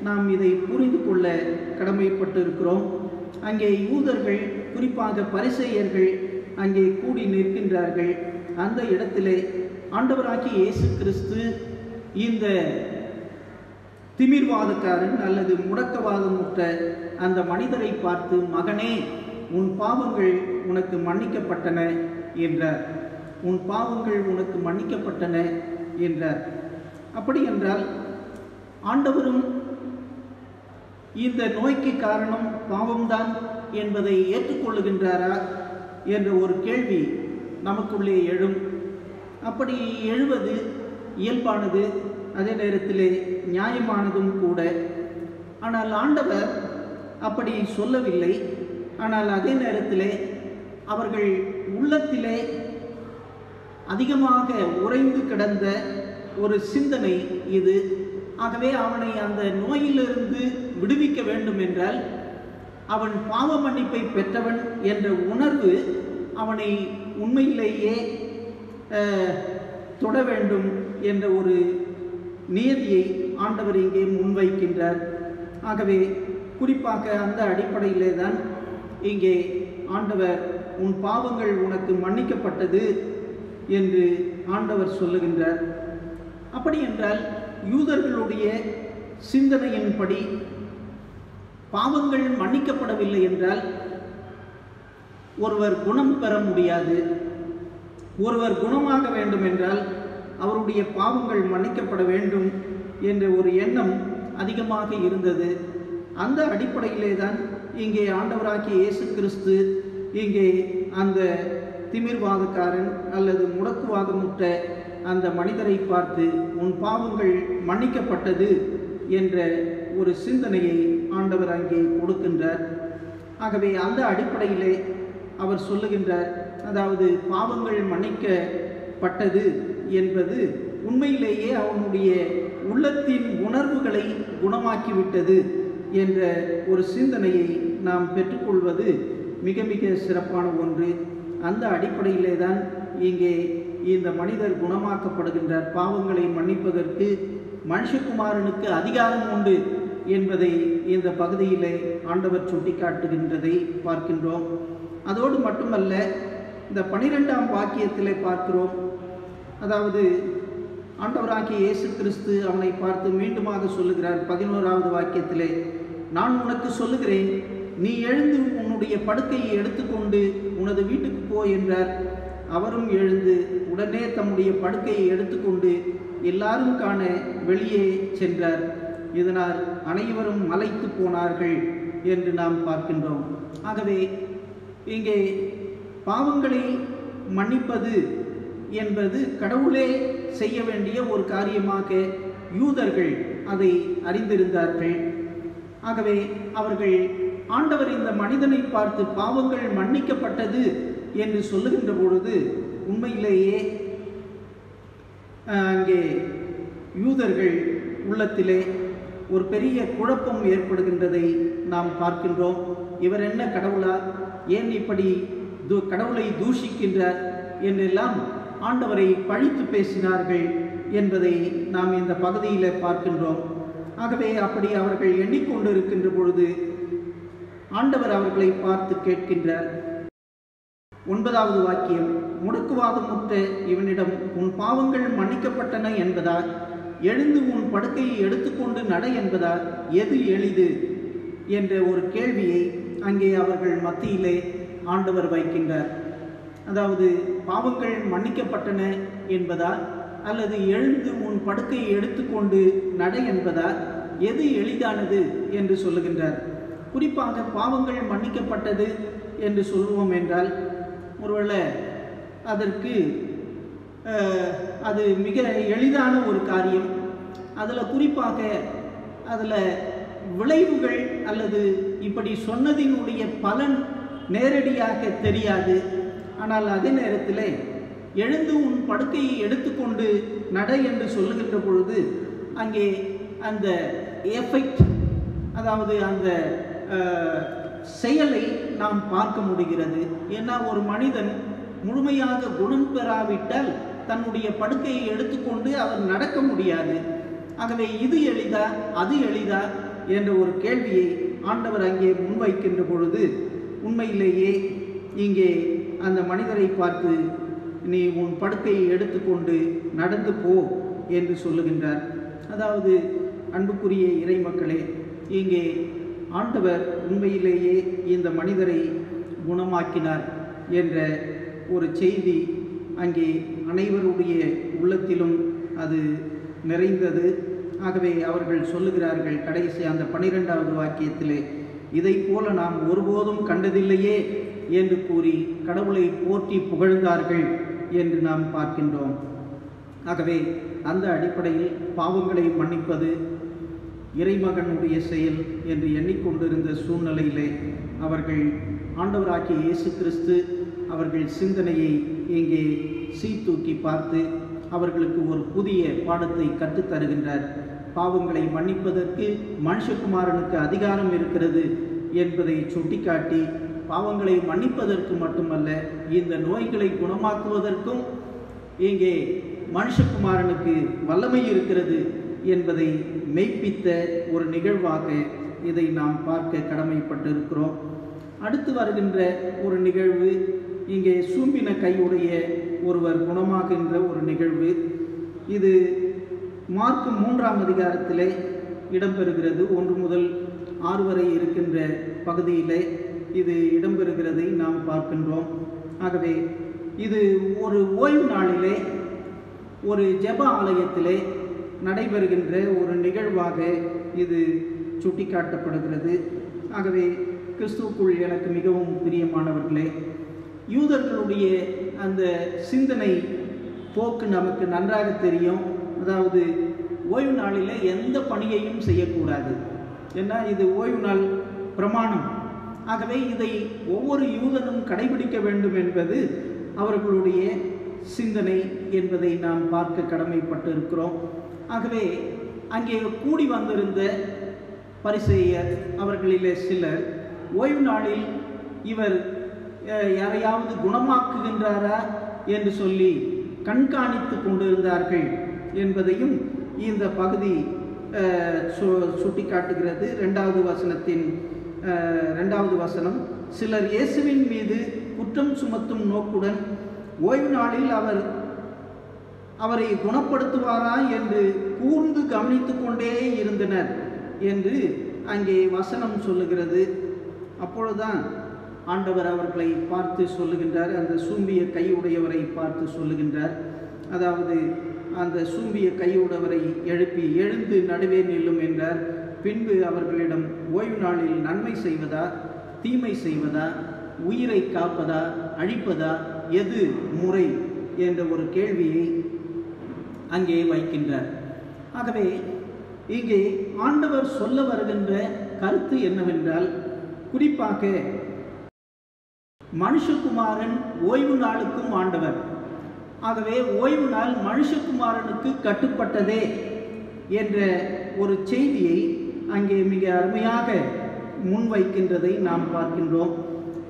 [SPEAKER 1] நாம் இதை புரிந்து கொள்ள கடமைப்பட்டிருக்கிறோம். அங்கே யூதர்கள், குறிப்பாக பரிசேயர்கள் அங்கே கூடி நிற்கின்றார்கள். அந்த இடத்திலே ஆண்டவராகிய இயேசு கிறிஸ்து இந்த திமிர்வாதக்காரன் அல்லது முடக்கவாதமுற்ற அந்த மனிதரை பார்த்து, மகனே உன் பாவங்கள் உனக்கு மன்னிக்கப்பட்டன என்றார். உன் பாவங்கள் உனக்கு மன்னிக்கப்பட்டன என்றார். அப்படி என்றால் ஆண்டவரும் இந்த நோய்க்கு காரணம் பாவம்தான் என்பதை ஏற்றுக்கொள்ளுகின்றாரா என்ற ஒரு கேள்வி நமக்குள்ளே எழும். அப்படி எழுவது இயல்பானது, அதே நேரத்திலே நியாயமானதும் கூட. ஆனால் ஆண்டவர் அப்படி சொல்லவில்லை. ஆனால் அதே நேரத்திலே அவர்கள் உள்ளத்திலே அதிகமாக உறைந்து கிடந்த ஒரு சிந்தனை இது. ஆகவே அவனை அந்த நோயிலிருந்து விடுவிக்க வேண்டும் என்றால் அவன் பாவ மன்னிப்பை பெற்றவன் என்ற உணர்வு அவனை உண்மையிலேயே தொட வேண்டும் என்ற ஒரு நியதியை ஆண்டவர் இங்கே முன்வைக்கின்றார். ஆகவே குறிப்பாக அந்த அடிப்படையிலே தான் இங்கே ஆண்டவர் உன் பாவங்கள் உனக்கு மன்னிக்கப்பட்டது என்று ஆண்டவர் சொல்லுகின்றார். அப்படி என்றால் யூதர்களுடைய சிந்தனையின்படி பாவங்கள் மன்னிக்கப்படவில்லை என்றால் ஒருவர் குணம் பெற முடியாது. ஒருவர் குணமாக வேண்டும் என்றால் அவருடைய பாவங்கள் மன்னிக்கப்பட வேண்டும் என்ற ஒரு எண்ணம் அதிகமாக இருந்தது. அந்த அடிப்படையிலே தான் இங்கே ஆண்டவராகிய இயேசு கிறிஸ்து இங்கே அந்த திமிர்வாதக்காரன் அல்லது முடக்குவாதமுற்ற அந்த மனிதரை பார்த்து உன் பாவங்கள் மன்னிக்கப்பட்டது என்ற ஒரு சிந்தனையை ஆண்டவர் அங்கே கொடுக்கின்றார். ஆகவே அந்த அடிப்படையிலே அவர் சொல்லுகின்றார், அதாவது பாவங்கள் மன்னிக்கப்பட்டது என்பது உண்மையிலேயே அவனுடைய உள்ளத்தின் உணர்வுகளை குணமாக்கிவிட்டது என்ற ஒரு சிந்தனையை நாம் பெற்றுக்கொள்வது மிக மிக சிறப்பான ஒன்று. அந்த அடிப்படையிலே தான் இங்கே இந்த மனிதர் குணமாக்கப்படுகின்றார். பாவங்களை மன்னிப்பதற்கு மனுஷகுமாரனுக்கு அதிகாரம் உண்டு என்பதை இந்த பகுதியிலே ஆண்டவர் சுட்டிக்காட்டுகின்றதை பார்க்கின்றோம். அதோடு மட்டுமல்ல, இந்த 12ஆம் வாக்கியத்திலே பார்க்கிறோம். அதாவது ஆண்டவராகிய இயேசு கிறிஸ்து அவனை பார்த்து மீண்டுமாக சொல்லுகிறார் 11வது வாக்கியத்திலே, நான் உனக்கு சொல்லுகிறேன், நீ எழுந்து உன்னுடைய படுக்கையை எடுத்துக்கொண்டு உனது வீட்டுக்கு போ என்றார். அவரும் எழுந்து உடனே தம்முடைய படுக்கையை எடுத்துக்கொண்டு எல்லாரும் காண வெளியே சென்றார். இதனால் அனைவரும் மலைத்து போனார்கள் என்று நாம் பார்க்கின்றோம். ஆகவே இங்கே பாவங்களை மன்னிப்பது என்பது கடவுளே செய்ய வேண்டிய ஒரு காரியமாக யூதர்கள் அதை அறிந்திருந்தார்கள். ஆகவே அவர்கள் ஆண்டவர் இந்த மனிதனை பார்த்து பாவங்கள் மன்னிக்கப்பட்டது என்று சொல்லுகின்ற பொழுது உண்மையிலேயே அங்கே யூதர்கள் உள்ளத்திலே ஒரு பெரிய குழப்பம் ஏற்படுகின்றதை நாம் பார்க்கின்றோம். இவர் என்ன கடவுளா, ஏன் இப்படி கடவுளை தூஷிக்கின்றார் என்றெல்லாம் ஆண்டவரை பழித்து பேசினார்கள் என்பதை நாம் இந்த பகுதியில் பார்க்கின்றோம். ஆகவே அப்படி அவர்கள் எண்ணிக்கொண்டிருக்கின்ற பொழுது ஆண்டவர் அவர்களை பார்த்து கேட்கின்றார். 9வது வாக்கியம், முடக்குவாதமுற்ற இவனிடம் உன் பாவங்கள் மன்னிக்கப்பட்டன என்பதா, எழுந்து உன் படுக்கையை எடுத்துக்கொண்டு நட என்பதா, எது எளிது என்ற ஒரு கேள்வியை அங்கே அவர்கள் மத்தியிலே ஆண்டவர் வைக்கின்றார். அதாவது பாவங்கள் மன்னிக்கப்பட்டன என்பதா அல்லது எழுந்து உன் படுக்கையை எடுத்துக்கொண்டு நட என்பதா, எது எளிதானது என்று சொல்லுகின்றார். குறிப்பாக பாவங்கள் மன்னிக்கப்பட்டது என்று சொல்லுவோம் என்றால் ஒருவேளை அதற்கு அது மிக எளிதான ஒரு காரியம். அதில் குறிப்பாக அதில் விளைவுகள் அல்லது இப்படி சொன்னதினுடைய பலன் நேரடியாக தெரியாது. ஆனால் அதே நேரத்தில் எழுந்து உன் படுக்கையை எடுத்துக்கொண்டு நட என்று சொல்லுகின்ற பொழுது அங்கே அந்த எஃபெக்ட், அதாவது அந்த செயலை நாம் பார்க்க முடிகிறது. ஏன்னா ஒரு மனிதன் முழுமையாக குணம் பெறாவிட்டால் தன்னுடைய படுக்கையை எடுத்துக்கொண்டு அவர் நடக்க முடியாது. ஆகவே இது எளிதா அது எளிதா என்ற ஒரு கேள்வியை ஆண்டவர் அங்கே முன்வைக்கின்ற பொழுது உண்மையிலேயே இங்கே அந்த மனிதரை பார்த்து நீ உன் படுக்கையை எடுத்துக்கொண்டு நடந்து போ என்று சொல்லுகின்றார். அதாவது அன்புக்குரிய இறை மக்களே, இங்கே ஆண்டவர் உண்மையிலேயே இந்த மனிதரை குணமாக்கினார் என்ற ஒரு செய்தி அங்கே அனைவருடைய உள்ளத்திலும் அது நிறைந்தது. ஆகவே அவர்கள் சொல்லுகிறார்கள் கடைசி அந்த 12வது வாக்கியத்திலே, இதை போல நாம் ஒருபோதும் கண்டதில்லையே என்று கூறி கடவுளை போற்றி புகழ்ந்தார்கள் என்று நாம் பார்க்கின்றோம். ஆகவே அந்த அடிப்படையில் பாவங்களை மன்னிப்பது இறைமகனுடைய செயல் என்று எண்ணிக்கொண்டிருந்த சூழ்நிலையிலே அவர்கள் ஆண்டவராகிய இயேசு கிறிஸ்து அவர்கள் சிந்தனையை இங்கே சீர்தூக்கி பார்த்து அவர்களுக்கு ஒரு புதிய பாடத்தை கற்றுத்தருகின்றார். பாவங்களை மன்னிப்பதற்கு மனுஷகுமாரனுக்கு அதிகாரம் இருக்கிறது என்பதை சுட்டிக்காட்டி, பாவங்களை மன்னிப்பதற்கு மட்டுமல்ல, இந்த நோய்களை குணமாக்குவதற்கும் இங்கே மனுஷகுமாரனுக்கு வல்லமை இருக்கிறது என்பதை மெய்ப்பித்த ஒரு நிகழ்வாக இதை நாம் பார்க்க கடமைப்பட்டிருக்கிறோம். அடுத்து வருகின்ற ஒரு நிகழ்வு, இங்கே சூம்பின கையுடைய ஒருவர் குணமாகின்ற ஒரு நிகழ்வு. இது மார்க் 3ஆம் அதிகாரத்திலே இடம்பெறுகிறது. 1 முதல் 6 வரை இருக்கின்ற பகுதியிலே இது இடம்பெறுகிறதை நாம் பார்க்கின்றோம். ஆகவே இது ஒரு ஓய்வு நாளிலே ஒரு ஜெப ஆலயத்திலே நடைபெறுகின்ற ஒரு நிகழ்வாக இது சுட்டிக்காட்டப்படுகிறது. ஆகவே கிறிஸ்துவுக்குள் எனக்கு மிகவும் பிரியமானவர்களே, யூதர்களுடைய அந்த சிந்தனை போக்கு நமக்கு நன்றாக தெரியும். அதாவது ஓய்வு நாளில் எந்த பணியையும் செய்யக்கூடாது. ஏன்னா இது ஓய்வு நாள் பிரமாணம். ஆகவே இதை ஒவ்வொரு யூதனும் கடைபிடிக்க வேண்டும் என்பது அவர்களுடைய சிந்தனை என்பதை நாம் பார்க்க கடமைப்பட்டு இருக்கிறோம். ஆகவே அங்கே கூடி வந்திருந்த பரிசேயர் அவர்களிலே சிலர் ஓய்வு நாளில் இவர் யாரையாவது குணமாக்குகின்றாரா என்று சொல்லி கண்காணித்து கொண்டிருந்தார்கள் என்பதையும் இந்த பகுதி சுட்டிக்காட்டுகிறது. 2வது வசனத்தின் 2வது வசனம், சிலர் இயேசுவின் மீது குற்றம் சுமத்தும் நோக்குடன் ஓய்வு நாளில் அவரை குணப்படுத்துவாரா என்று கூர்ந்து கவனித்து கொண்டே இருந்தனர் என்று அங்கே வசனம் சொல்லுகிறது. அப்பொழுதுதான் ஆண்டவர் அவர்களை பார்த்து சொல்லுகின்றார், அந்த சூம்பிய கையுடையவரை பார்த்து சொல்லுகின்றார். அதாவது அந்த சூம்பிய கையுடையவரை எழுப்பி எழுந்து நடுவே நில்லும் என்றார். பின்பு அவர்களிடம், ஓய்வு நாளில் நன்மை செய்வதா தீமை செய்வதா, உயிரை காப்பதா அழிப்பதா, எது முறை என்ற ஒரு கேள்வியை அங்கே வைக்கின்றார். ஆகவே இங்கே ஆண்டவர் சொல்ல வருகின்ற கருத்து என்னவென்றால், குறிப்பாக மனுஷகுமாரன் ஓய்வு நாளுக்கும் ஆண்டவர். ஆகவே ஓய்வு நாள் மனுஷகுமாரனுக்கு கட்டுப்பட்டதே என்ற ஒரு செய்தியை அங்கே மிக அருமையாக முன்வைக்கின்றதை நாம் பார்க்கின்றோம்.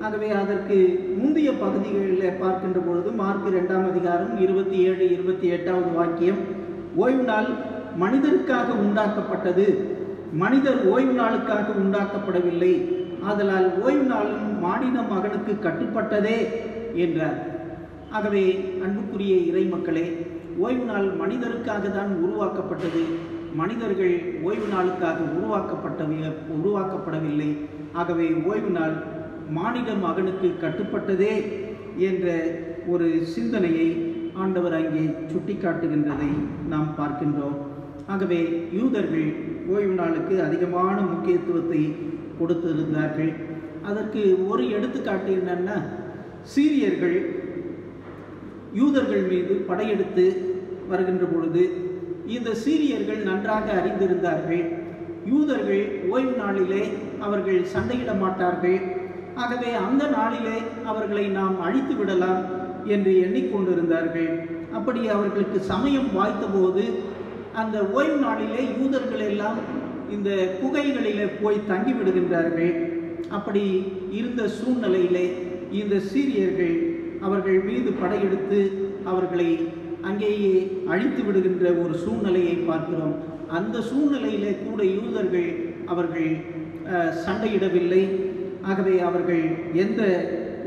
[SPEAKER 1] ஆகவே அதற்கு முந்தைய பகுதிகளில் பார்க்கின்ற பொழுது மார்க் 2ஆம் அதிகாரம் 27, 28வது வாக்கியம், ஓய்வு நாள் மனிதருக்காக உண்டாக்கப்பட்டது, மனிதர் ஓய்வு நாளுக்காக உண்டாக்கப்படவில்லை, ஆதலால் ஓய்வு நாளும் மானிட மகனுக்கு கட்டுப்பட்டதே என்றார். ஆகவே அன்புக்குரிய இறை மக்களே, ஓய்வு நாள் மனிதருக்காக தான் உருவாக்கப்பட்டது, மனிதர்கள் ஓய்வு நாளுக்காக உருவாக்கப்படவில்லை. ஆகவே ஓய்வு நாள் மானிட மகனுக்கு கட்டுப்பட்டதே என்ற ஒரு சிந்தனையை ஆண்டவர் அங்கே சுட்டிக்காட்டுகின்றதை நாம் பார்க்கின்றோம். ஆகவே யூதர்கள் ஓய்வு நாளுக்கு அதிகமான முக்கியத்துவத்தை கொடுத்திருந்தார்கள். அதற்கு ஒரு எடுத்துக்காட்டு என்னன்னா, சீரியர்கள் யூதர்கள் மீது படையெடுத்து வருகின்ற பொழுது இந்த சீரியர்கள் நன்றாக அறிந்திருந்தார்கள், யூதர்கள் ஓய்வு நாளிலே அவர்கள் சண்டையிட மாட்டார்கள், ஆகவே அந்த நாளிலே அவர்களை நாம் அழித்து விடலாம் என்று எண்ணிக்கொண்டிருந்தார்கள். அப்படி அவர்களுக்கு சமயம் வாய்த்தபோது அந்த ஓய்வு நாளிலே யூதர்கள் எல்லாம் இந்த குகைகளிலே போய் தங்கிவிடுகின்றார்கள். அப்படி இருந்த சூழ்நிலையிலே இந்த சீரியர்கள் அவர்கள் மீது படையெடுத்து அவர்களை அங்கேயே அழித்து விடுகின்ற ஒரு சூழ்நிலையை பார்க்கிறோம். அந்த சூழ்நிலையிலே கூட யூதர்கள் அவர்கள் சண்டையிடவில்லை. ஆகவே அவர்கள் எந்த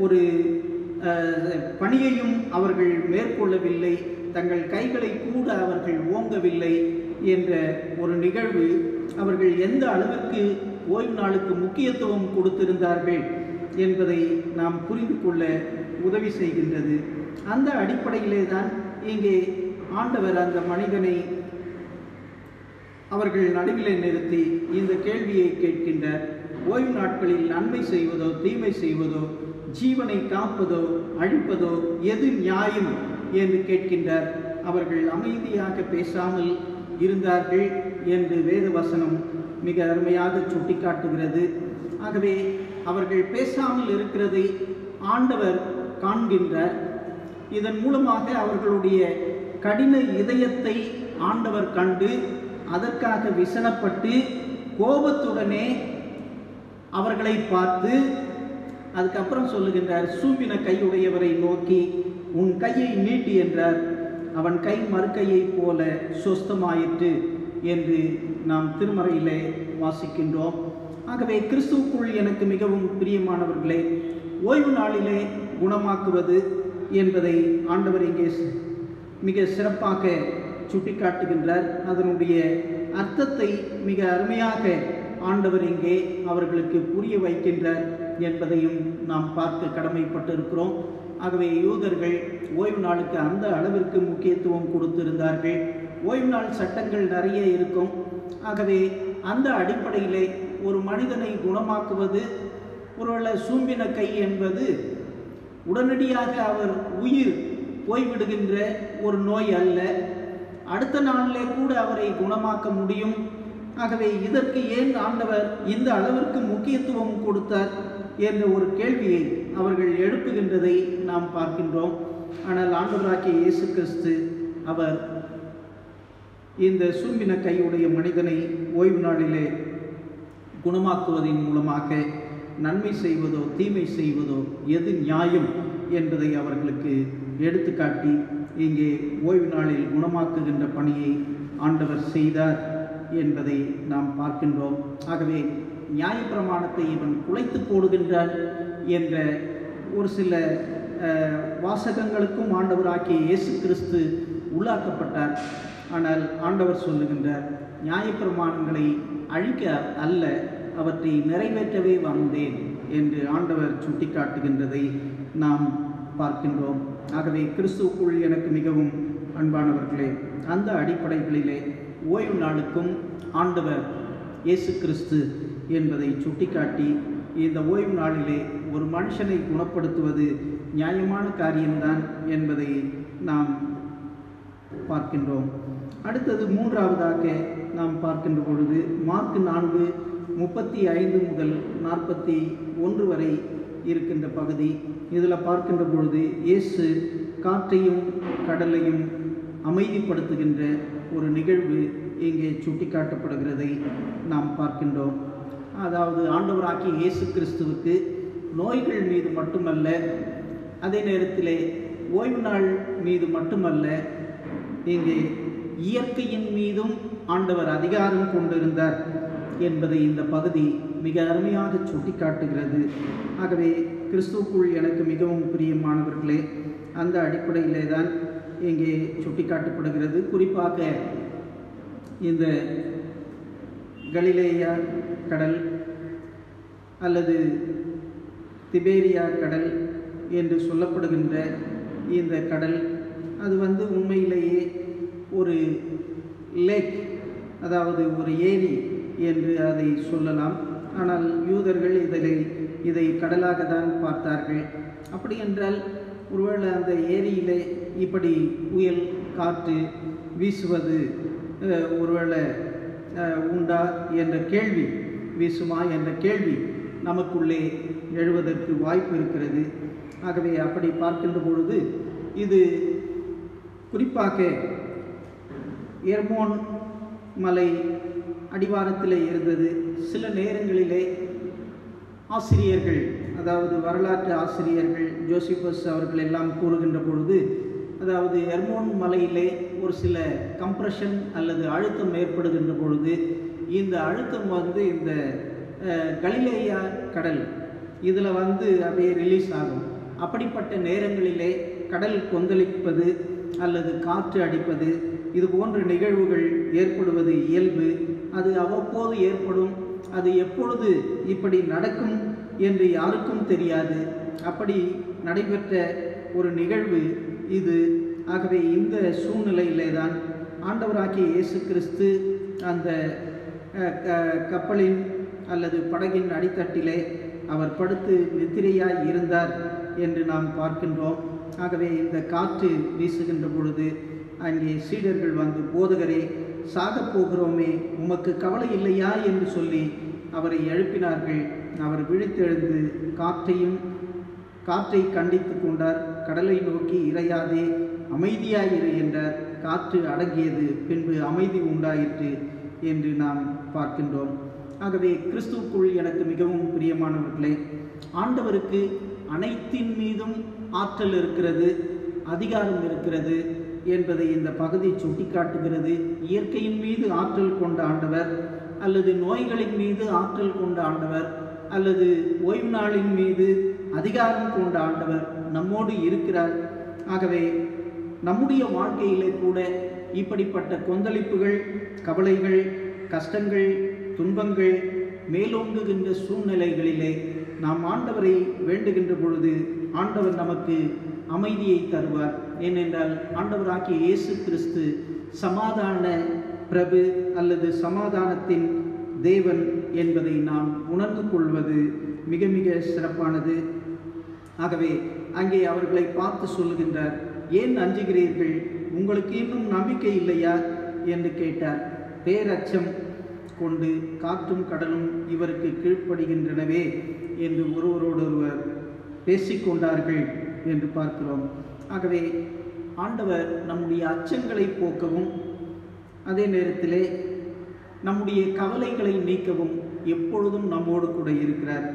[SPEAKER 1] ஒரு பணியையும் அவர்கள் மேற்கொள்ளவில்லை, தங்கள் கைகளை கூட அவர்கள் ஓங்கவில்லை என்ற ஒரு நிகழ்வு அவர்கள் எந்த அளவிற்கு ஓய்வு நாளுக்கு முக்கியத்துவம் கொடுத்திருந்தார்கள் என்பதை நாம் புரிந்து கொள்ள உதவி செய்கின்றது. அந்த அடிப்படையிலே தான் இங்கே ஆண்டவர் அந்த மனிதனை அவர்கள் நடுவிலே நிறுத்தி இந்த கேள்வியை கேட்கின்றார். ஓய்வு நாட்களில் நன்மை செய்வதோ தீமை செய்வதோ, ஜீவனை காப்பதோ அழிப்பதோ எது நியாயம் என்று கேட்கின்றார். அவர்கள் அமைதியாக பேசாமல் இருந்தார்கள் என்று வேத வசனம் மிக அருமையாக சுட்டிக்காட்டுகிறது. ஆகவே அவர்கள் பேசாமல் இருக்கிறதை ஆண்டவர் காண்கின்றார். இதன் மூலமாக அவர்களுடைய கடின இதயத்தை ஆண்டவர் கண்டு அதற்காக விசனப்பட்டு கோபத்துடனே அவர்களை பார்த்து அதுக்கப்புறம் சொல்லுகின்றார், சூம்பின கையுடையவரை நோக்கி உன் கையை நீட்டி என்றார். அவன் கை மறுக்கையைப் போல சொஸ்தமாயிற்று என்று நாம் திருமறையிலே வாசிக்கின்றோம். ஆகவே கிறிஸ்துவுக்குள் எனக்கு மிகவும் பிரியமானவர்களே, ஓய்வு நாளிலே குணமாக்குவது என்பதை ஆண்டவர் இங்கே மிக சிறப்பாக சுட்டிக்காட்டுகின்றார். அதனுடைய அர்த்தத்தை மிக அருமையாக ஆண்டவர் இங்கே அவர்களுக்கு புரிய வைக்கின்றார் என்பதையும் நாம் பார்க்க கடமைப்பட்டிருக்கிறோம். ஆகவே யூதர்கள் ஓய்வு நாளுக்கு அந்த அளவிற்கு முக்கியத்துவம் கொடுத்திருந்தார்கள். ஓய்வு நாள் சட்டங்கள் நிறைய இருக்கும். ஆகவே அந்த அடிப்படையிலே ஒரு மனிதனை குணமாக்குவது, ஒருவேளை சூம்பின கை என்பது உடனடியாக அவர் உயிர் போய்விடுகின்ற ஒரு நோய் அல்ல, அடுத்த நாளிலே கூட அவரை குணமாக்க முடியும். ஆகவே இதற்கு ஏன் ஆண்டவர் இந்த அளவிற்கு முக்கியத்துவம் கொடுத்தார் என்ற ஒரு கேள்வியை அவர்கள் எழுப்புகின்றதை நாம் பார்க்கின்றோம். ஆனால் ஆண்டவராகிய இயேசு கிறிஸ்து அவர் இந்த சூம்பின கையுடைய மனிதனை ஓய்வு நாளிலே குணமாக்குவதன் மூலமாக நன்மை செய்வதோ தீமை செய்வதோ எது நியாயம் என்பதை அவர்களுக்கு எடுத்துக்காட்டி இங்கே ஓய்வு நாளில் குணமாக்குகின்ற பணியை ஆண்டவர் செய்தார் என்பதை நாம் பார்க்கின்றோம். ஆகவே நியாயப்பிரமாணத்தை இவன் குலைத்து போடுகின்றான் என்ற ஒரு சில வாசகங்களுக்கும் ஆண்டவராகிய இயேசு கிறிஸ்து உள்ளாக்கப்பட்டார். ஆனால் ஆண்டவர் சொல்லுகின்றார், நியாயப்பிரமாணங்களை அழிக்க அல்ல, அவற்றை நிறைவேற்றவே வந்தேன் என்று ஆண்டவர் சுட்டிக்காட்டுகின்றதை நாம் பார்க்கின்றோம். ஆகவே கிறிஸ்துவுக்குள் எனக்கு மிகவும் அன்பானவர்களே, அந்த அடிப்படைகளிலே ஓய்வு நாளுக்கும் ஆண்டவர் இயேசு கிறிஸ்து என்பதை சுட்டிக்காட்டி இந்த ஓய்வு நாளிலே ஒரு மனுஷனை குணப்படுத்துவது நியாயமான காரியம்தான் என்பதை நாம் பார்க்கின்றோம். அடுத்தது மூன்றாவதாக நாம் பார்க்கின்ற பொழுது மார்க் 4:35 முதல் 41 வரை இருக்கின்ற பகுதி. இதில் பார்க்கின்ற பொழுது இயேசு காற்றையும் கடலையும் அமைதிப்படுத்துகின்ற ஒரு நிகழ்வு இங்கே சுட்டிக்காட்டப்படுகிறதை நாம் பார்க்கின்றோம். அதாவது ஆண்டவராகிய இயேசு கிறிஸ்துவுக்கு நோய்கள் மீது மட்டுமல்ல, அதே நேரத்திலே ஓய்வு நாள் மீது மட்டுமல்ல, இங்கே இயற்கையின் மீதும் ஆண்டவர் அதிகாரம் கொண்டிருந்தார் என்பதை இந்த பகுதி மிக அருமையாக சுட்டிக்காட்டுகிறது. ஆகவே கிறிஸ்துவுக்குள் எனக்கு மிகவும் பிரியமானவர்களே, அந்த அடிப்படையிலே தான் இங்கே சுட்டிக்காட்டப்படுகிறது. குறிப்பாக இந்த கலிலேயா கடல் அல்லது திபேரியா கடல் என்று சொல்லப்படுகின்ற இந்த கடல், அது உண்மையிலேயே ஒரு லேக், அதாவது ஒரு ஏரி என்று அதை சொல்லலாம். ஆனால் யூதர்கள் இதை கடலாக தான் பார்த்தார்கள். அப்படி என்றால் ஒருவேளை அந்த ஏரியிலே இப்படி புயல் காற்று வீசுவது ஒருவேளை உண்டா என்ற கேள்வி, வீசுமா என்ற கேள்வி நமக்குள்ளே எழுவதற்கு வாய்ப்பு இருக்கிறது. ஆகவே அப்படி பார்க்கின்ற பொழுது இது குறிப்பாக எர்மோன் மலை அடிவாரத்திலே இருந்தது. சில நேரங்களிலே ஆசிரியர்கள், அதாவது வரலாற்று ஆசிரியர்கள் ஜோசிபஸ் அவர்கள் எல்லாம் கூறுகின்ற பொழுது, அதாவது எர்மோன் மலையிலே ஒரு சில கம்ப்ரெஷன் அல்லது அழுத்தம் ஏற்படுகின்ற பொழுது இந்த அழுத்தம் இந்த கலிலேயா கடல் இதில் அப்படியே ரிலீஸ் ஆகும். அப்படிப்பட்ட நேரங்களிலே கடல் கொந்தளிப்பது அல்லது காற்று அடிப்பது, இது போன்ற நிகழ்வுகள் ஏற்படுவது இயல்பு. அது அவ்வப்போது ஏற்படும். அது எப்பொழுது இப்படி நடக்கும் என்று யாருக்கும் தெரியாது. அப்படி நடைபெற்ற ஒரு நிகழ்வு இது. ஆகவே இந்த சூழ்நிலையிலே தான் ஆண்டவராகிய இயேசு கிறிஸ்து அந்த கப்பலின் அல்லது படகின் அடித்தட்டிலே அவர் படுத்து நித்திரையாய் இருந்தார் என்று நாம் பார்க்கின்றோம். ஆகவே இந்த காற்று வீசுகின்ற பொழுது அங்கே சீடர்கள் வந்து, போதகரே, சாகப் போகிறோமே, உமக்கு கவலை இல்லையா என்று சொல்லி அவரை எழுப்பினார்கள். அவர் விழித்தெழுந்து காற்றை கண்டித்து கொண்டார். கடலை நோக்கி, இறையாதே, அமைதியாயிரு என்றார். காற்று அடங்கியது, பின்பு அமைதி உண்டாயிற்று என்று நாம் பார்க்கின்றோம். ஆகவே கிறிஸ்துவுக்குள் எனக்கு மிகவும் பிரியமானவர்களே, ஆண்டவருக்கு அனைத்தின் மீதும் ஆற்றல் இருக்கிறது, அதிகாரம் இருக்கிறது என்பதை இந்த பகுதி சுட்டிக்காட்டுகிறது. இயற்கையின் மீது ஆற்றல் கொண்ட ஆண்டவர், அல்லது நோய்களின் மீது ஆற்றல் கொண்ட ஆண்டவர், அல்லது ஓய்வு நாளின் மீது அதிகாரம் கொண்ட ஆண்டவர் நம்மோடு இருக்கிறார். ஆகவே நம்முடைய வாழ்க்கையிலே கூட இப்படிப்பட்ட கொந்தளிப்புகள், கவலைகள், கஷ்டங்கள், துன்பங்கள் மேலோங்குகின்ற சூழ்நிலைகளிலே நாம் ஆண்டவரை வேண்டுகின்ற பொழுது ஆண்டவர் நமக்கு அமைதியை தருவார். ஏனென்றால் ஆண்டவராகிய இயேசு கிறிஸ்து சமாதான பிரபு அல்லது சமாதானத்தின் தேவன் என்பதை நாம் உணர்ந்து கொள்வது மிக மிக சிறப்பானது. ஆகவே அங்கே அவர்களை பார்த்து சொல்லுகின்றார், ஏன் அஞ்சுகிறீர்கள், உங்களுக்கு இன்னும் நம்பிக்கை இல்லையா என்று கேட்டார். பேரச்சம் கொண்டு காற்றும் கடலும் இவருக்கு கீழ்ப்படுகின்றனவே என்று ஒருவரோடொருவர் பேசிக்கொண்டார்கள் என்று பார்க்கிறோம். ஆகவே ஆண்டவர் நம்முடைய அச்சங்களை போக்கவும் அதே நேரத்திலே நம்முடைய கவலைகளை நீக்கவும் எப்பொழுதும் நம்மோடு கூட இருக்கிறார்.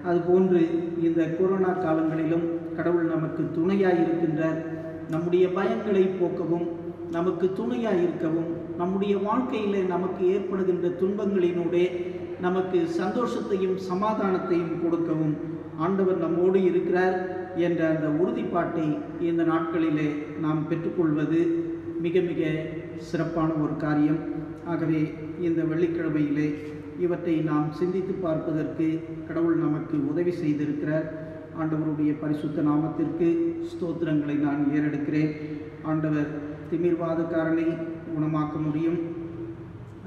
[SPEAKER 1] அதுபோன்று இந்த கொரோனா காலங்களிலும் கடவுள் நமக்கு துணையாய் இருக்கின்றார். நம்முடைய பயங்களை போக்கவும், நமக்கு துணையாய் இருக்கவும், நம்முடைய வாழ்க்கையில் நமக்கு ஏற்படுகின்ற துன்பங்களினூடே நமக்கு சந்தோஷத்தையும் சமாதானத்தையும் கொடுக்கவும் ஆண்டவர் நம்மோடு இருக்கிறார் என்ற அந்த உறுதிப்பாட்டை இந்த நாட்களிலே நாம் பெற்றுக்கொள்வது மிக மிக சிறப்பான ஒரு காரியம். ஆகவே இந்த வெள்ளிக்கிழமையிலே இவற்றை நாம் சிந்தித்து பார்ப்பதற்கு கடவுள் நமக்கு உதவி செய்திருக்கிறார். ஆண்டவருடைய பரிசுத்த நாமத்திற்கு ஸ்தோத்திரங்களை நான் ஏறெடுக்கிறேன். ஆண்டவர் திமிர்வாதக்காரனை குணமாக்க முடியும்,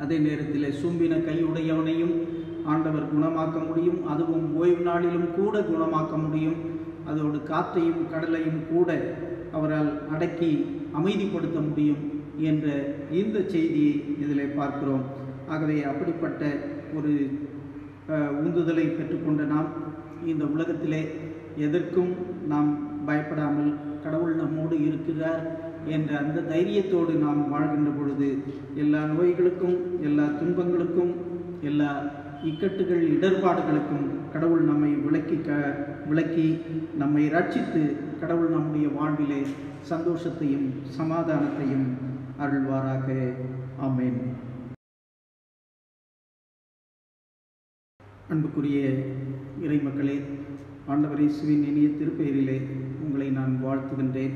[SPEAKER 1] அதே நேரத்தில் சூம்பின கையுடையவனையும் ஆண்டவர் குணமாக்க முடியும், அதுவும் ஓய்வு நாளிலும் கூட குணமாக்க முடியும். அதோடு காற்றையும் கடலையும் கூட அவரால் அடக்கி அமைதிப்படுத்த முடியும் என்ற இந்த செய்தியை இதில் பார்க்கிறோம். ஆகவே அப்படிப்பட்ட ஒரு உந்துதலை பெற்றுக்கொண்ட நாம் இந்த உலகத்திலே எதற்கும் நாம் பயப்படாமல் கடவுள் நம்மோடு இருக்கிறார் என்ற அந்த தைரியத்தோடு நாம் வாழ்கின்ற பொழுது எல்லா நோய்களுக்கும், எல்லா துன்பங்களுக்கும், எல்லா இக்கட்டுகள், இடர்பாடுகளுக்கும் கடவுள் நம்மை விலக்கி நம்மை ரட்சித்து கடவுள் நம்முடைய வாழ்விலே சந்தோஷத்தையும் சமாதானத்தையும் அருள்வாராக. ஆமென். அன்புக்குரிய இறைமக்களே, ஆண்டவர் இயேசுவின் இனிய திருப்பெயரிலே உங்களை நான் வாழ்த்துகின்றேன்.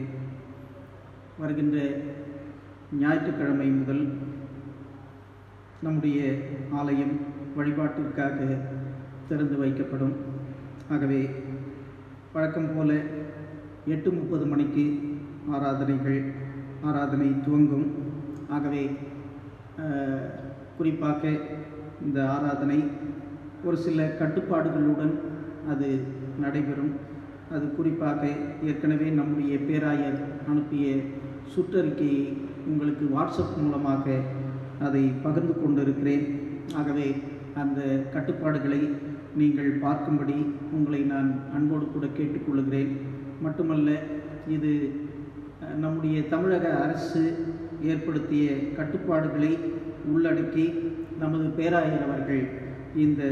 [SPEAKER 1] வருகின்ற ஞாயிற்றுக்கிழமை முதல் நம்முடைய ஆலயம் வழிபாட்டிற்காக திறந்து வைக்கப்படும். ஆகவே வழக்கம் போல 8:30 மணிக்கு ஆராதனை துவங்கும். ஆகவே குறிப்பாக இந்த ஆராதனை ஒரு சில கட்டுப்பாடுகளுடன் அது நடைபெறும். அது குறிப்பாக ஏற்கனவே நம்முடைய பேராயர் அனுப்பிய சுற்றறிக்கையை உங்களுக்கு வாட்ஸ்அப் மூலமாக அதை பகிர்ந்து கொண்டிருக்கிறேன். ஆகவே அந்த கட்டுப்பாடுகளை நீங்கள் பார்க்கும்படி உங்களை நான் அன்போடு கூட கேட்டுக்கொள்கிறேன். மட்டுமல்ல, இது நம்முடைய தமிழக அரசு ஏற்படுத்திய கட்டுப்பாடுகளை உள்ளடக்கி நமது பேராயர் அவர்கள் இந்த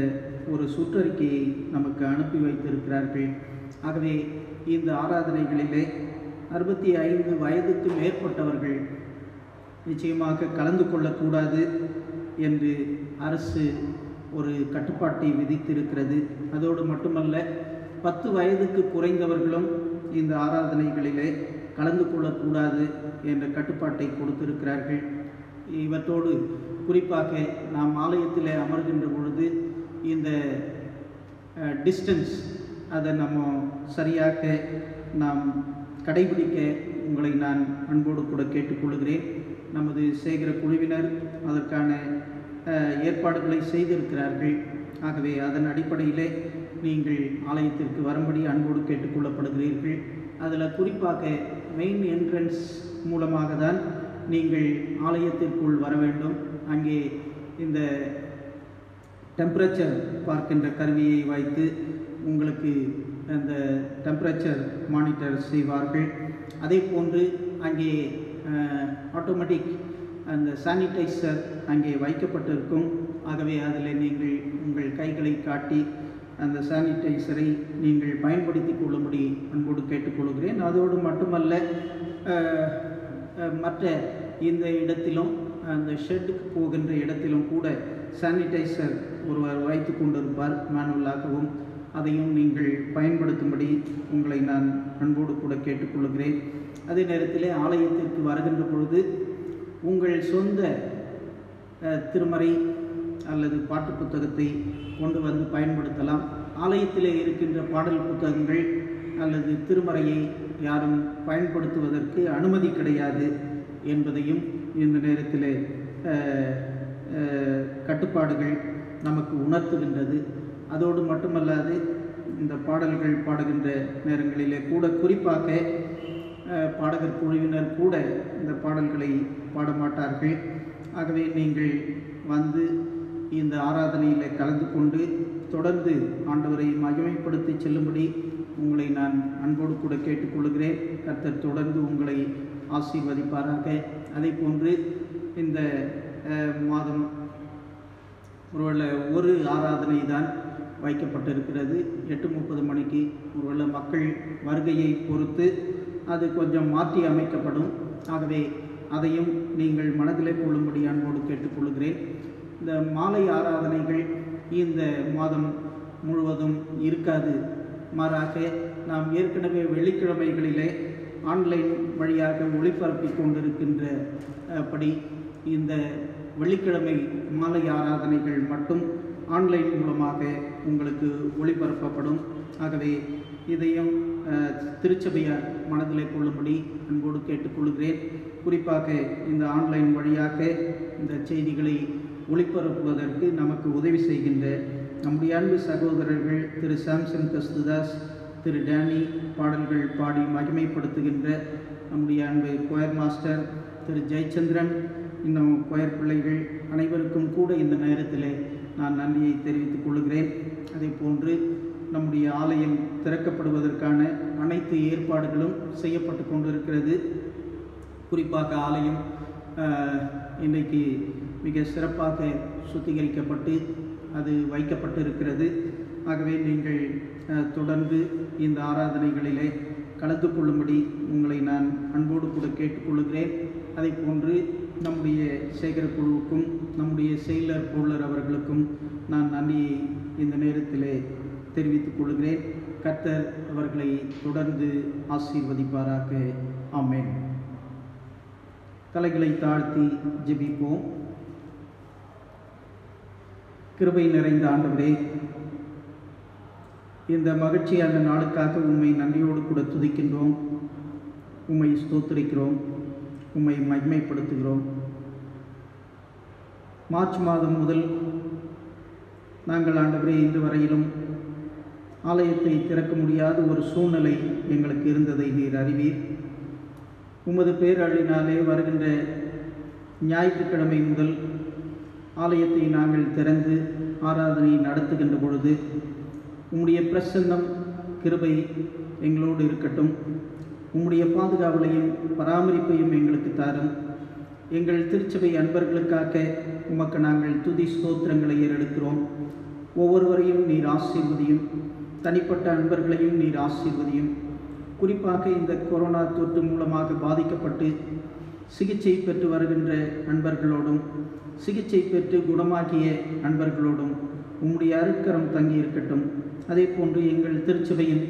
[SPEAKER 1] ஒரு சுற்றறிக்கையை நமக்கு அனுப்பி வைத்திருக்கிறார்கள். ஆகவே இந்த ஆராதனைகளிலே 65 வயதுக்கு மேற்பட்டவர்கள் நிச்சயமாக கலந்து கொள்ளக்கூடாது என்று அரசு ஒரு கட்டுப்பாட்டை விதித்திருக்கிறது. அதோடு மட்டுமல்ல, 10 வயதுக்கு குறைந்தவர்களும் இந்த ஆராதனைகளிலே கலந்து கொள்ளக்கூடாது என்ற கட்டுப்பாட்டை கொடுத்திருக்கிறார்கள். இவற்றோடு குறிப்பாக நாம் ஆலயத்தில் அமர்கின்ற பொழுது இந்த டிஸ்டன்ஸ் அதை நம்ம சரியாக நாம் கடைபிடிக்க உங்களை நான் அன்போடு கூட கேட்டுக்கொள்கிறேன். நமது சேகர குழுவினர் அதற்கான ஏற்பாடுகளை செய்திருக்கிறார்கள். ஆகவே அதன் அடிப்படையிலே நீங்கள் ஆலயத்திற்கு வரும்படி அன்போடு கேட்டுக்கொள்ளப்படுகிறீர்கள். அதில் குறிப்பாக மெயின் என்ட்ரன்ஸ் மூலமாக தான் நீங்கள் ஆலயத்திற்குள் வர வேண்டும். அங்கே இந்த டெம்பரேச்சர் பார்க்கின்ற கருவியை வைத்து உங்களுக்கு அந்த டெம்பரேச்சர் மானிட்டர் செய்வார்கள். அதே போன்று அங்கே ஆட்டோமேட்டிக் அந்த சானிடைசர் அங்கே வைக்கப்பட்டிருக்கும். ஆகவே அதில் நீங்கள் உங்கள் கைகளை காட்டி அந்த சானிடைசரை நீங்கள் பயன்படுத்தி கொள்ளும்படி அன்போடு கேட்டுக்கொள்கிறேன். அதோடு மட்டுமல்ல, மற்ற இந்த இடத்திலும் அந்த ஷெட்டுக்கு போகின்ற இடத்திலும் கூட சானிடைசர் ஒருவர் வைத்து கொண்டிருப்பார் மேனுவலாகவும். அதையும் நீங்கள் பயன்படுத்தும்படி உங்களை நான் அன்போடு கூட கேட்டுக்கொள்கிறேன். அதே நேரத்தில் ஆலயத்திற்கு வருகின்ற பொழுது உங்கள் சொந்த திருமறை அல்லது பாட்டு புத்தகத்தை கொண்டு வந்து பயன்படுத்தலாம். ஆலயத்திலே இருக்கின்ற பாடல் புத்தகங்கள் அல்லது திருமறையை யாரும் பயன்படுத்துவதற்கு அனுமதி கிடையாது என்பதையும் இந்த நேரத்தில் கட்டுப்பாடுகள் நமக்கு உணர்த்துகின்றது. அதோடு மட்டுமல்லாது இந்த பாடல்கள் பாடுகின்ற நேரங்களிலே கூட குறிப்பாக பாடகர் குழுவினர் கூட இந்த பாடல்களை பாடமாட்டார்கள். ஆகவே நீங்கள் வந்து இந்த ஆராதனையில் கலந்து கொண்டு தொடர்ந்து ஆண்டவரை மகிமைப்படுத்தி செல்லும்படி உங்களை நான் அன்போடு கூட கேட்டுக்கொள்கிறேன். கர்த்தர் தொடர்ந்து உங்களை ஆசீர்வதிப்பாராக. அதே போன்று இந்த மாதம் ஒருவேளை ஒரு ஆராதனை தான் வைக்கப்பட்டிருக்கிறது. 8:30 மணிக்கு. ஒருவேளை மக்கள் வருகையை பொறுத்து அது கொஞ்சம் மாற்றி அமைக்கப்படும். ஆகவே அதையும் நீங்கள் மனதிலே கொள்ளும்படி அன்போடு கேட்டுக்கொள்கிறேன். இந்த மாலை ஆராதனைகள் இந்த மாதம் முழுவதும் இருக்காது. மாறாக நாம் ஏற்கனவே வெள்ளிக்கிழமைகளிலே ஆன்லைன் வழியாக ஒளிபரப்பி கொண்டிருக்கின்ற படி இந்த வெள்ளிக்கிழமை மாலை ஆராதனைகள் மட்டும் ஆன்லைன் மூலமாக உங்களுக்கு ஒளிபரப்பப்படும். ஆகவே இதையும் திருச்சபையார் மனதிலே கொள்ளும்படி அன்போடு கேட்டுக்கொள்கிறேன். குறிப்பாக இந்த ஆன்லைன் வழியாக இந்த செய்திகளை ஒளிபரப்புவதற்கு நமக்கு உதவி செய்கின்ற நம்முடைய அன்பு சகோதரர்கள் திரு சாம்சன் கஸ்துதாஸ், திரு டேனி பாடல்கள் பாடி மகிமைப்படுத்துகின்ற நம்முடைய அன்பு கொயர் மாஸ்டர் திரு ஜெயச்சந்திரன், இன்னும் கொயர் பிள்ளைகள் அனைவருக்கும் கூட இந்த நேரத்தில் நான் நன்றியை தெரிவித்துக் கொள்கிறேன். அதே போன்று நம்முடைய ஆலயம் திறக்கப்படுவதற்கான அனைத்து ஏற்பாடுகளும் செய்யப்பட்டு கொண்டிருக்கிறது. குறிப்பாக ஆலயம் இன்றைக்கு மிக சிறப்பாக சுத்திகரிக்கப்பட்டு அது வைக்கப்பட்டு இருக்கிறது. ஆகவே நீங்கள் தொடர்ந்து இந்த ஆராதனைகளிலே கலந்து கொள்ளும்படி உங்களை நான் அன்போடு கூட கேட்டுக்கொள்கிறேன். அதை போன்று நம்முடைய சேகர குழுவுக்கும் நம்முடைய செயலர் பொருளர் அவர்களுக்கும் நான் நன்றியை இந்த நேரத்திலே தெரிவித்துக் கொள்கிறேன். கர்த்தர் அவர்களை தொடர்ந்து ஆசீர்வதிப்பாராக. ஆமென். தலைகளை தாழ்த்தி ஜெபிப்போம். கிருபை நிறைந்த ஆண்டவரே, இந்த மகிழ்ச்சியான நாளுக்காக உம்மை நன்றியோடு கூட துதிக்கின்றோம், உம்மை ஸ்தோத்திரிக்கிறோம், உம்மை மகிமைப்படுத்துகிறோம். மார்ச் மாதம் முதல் நாங்கள் ஆண்டவரே இன்று வரையிலும் ஆலயத்தை திறக்க முடியாத ஒரு சூழ்நிலை எங்களுக்கு இருந்ததை நீர் அறிவீர். உமது பேரழினாலே வருகின்ற ஞாயிற்றுக்கிழமை முதல் ஆலயத்தை நாங்கள் திறந்து ஆராதனை நடத்துகின்ற பொழுது உம்முடைய பிரசன்னம் கிருபை எங்களோடு இருக்கட்டும். உம்முடைய பாதுகாவலையும் பராமரிப்பையும் எங்களுக்கு தாரும். எங்கள் திருச்சபை அன்பர்களுக்காக உமக்கு நாங்கள் துதி ஸ்தோத்திரங்களை ஏறெடுக்கிறோம். ஒவ்வொருவரையும் நீர் ஆசீர்வதியும், தனிப்பட்ட அன்பர்களையும் நீர் ஆசீர்வதியும். குறிப்பாக இந்த கொரோனா தொற்று மூலமாக பாதிக்கப்பட்டு சிகிச்சை பெற்று வருகின்ற அன்பர்களோடும் சிகிச்சை பெற்று குணமாக்கிய அன்பர்களோடும் உம்முடைய அருட்கரம் தங்கி இருக்கட்டும். அதே போன்று எங்கள் திருச்சபையின்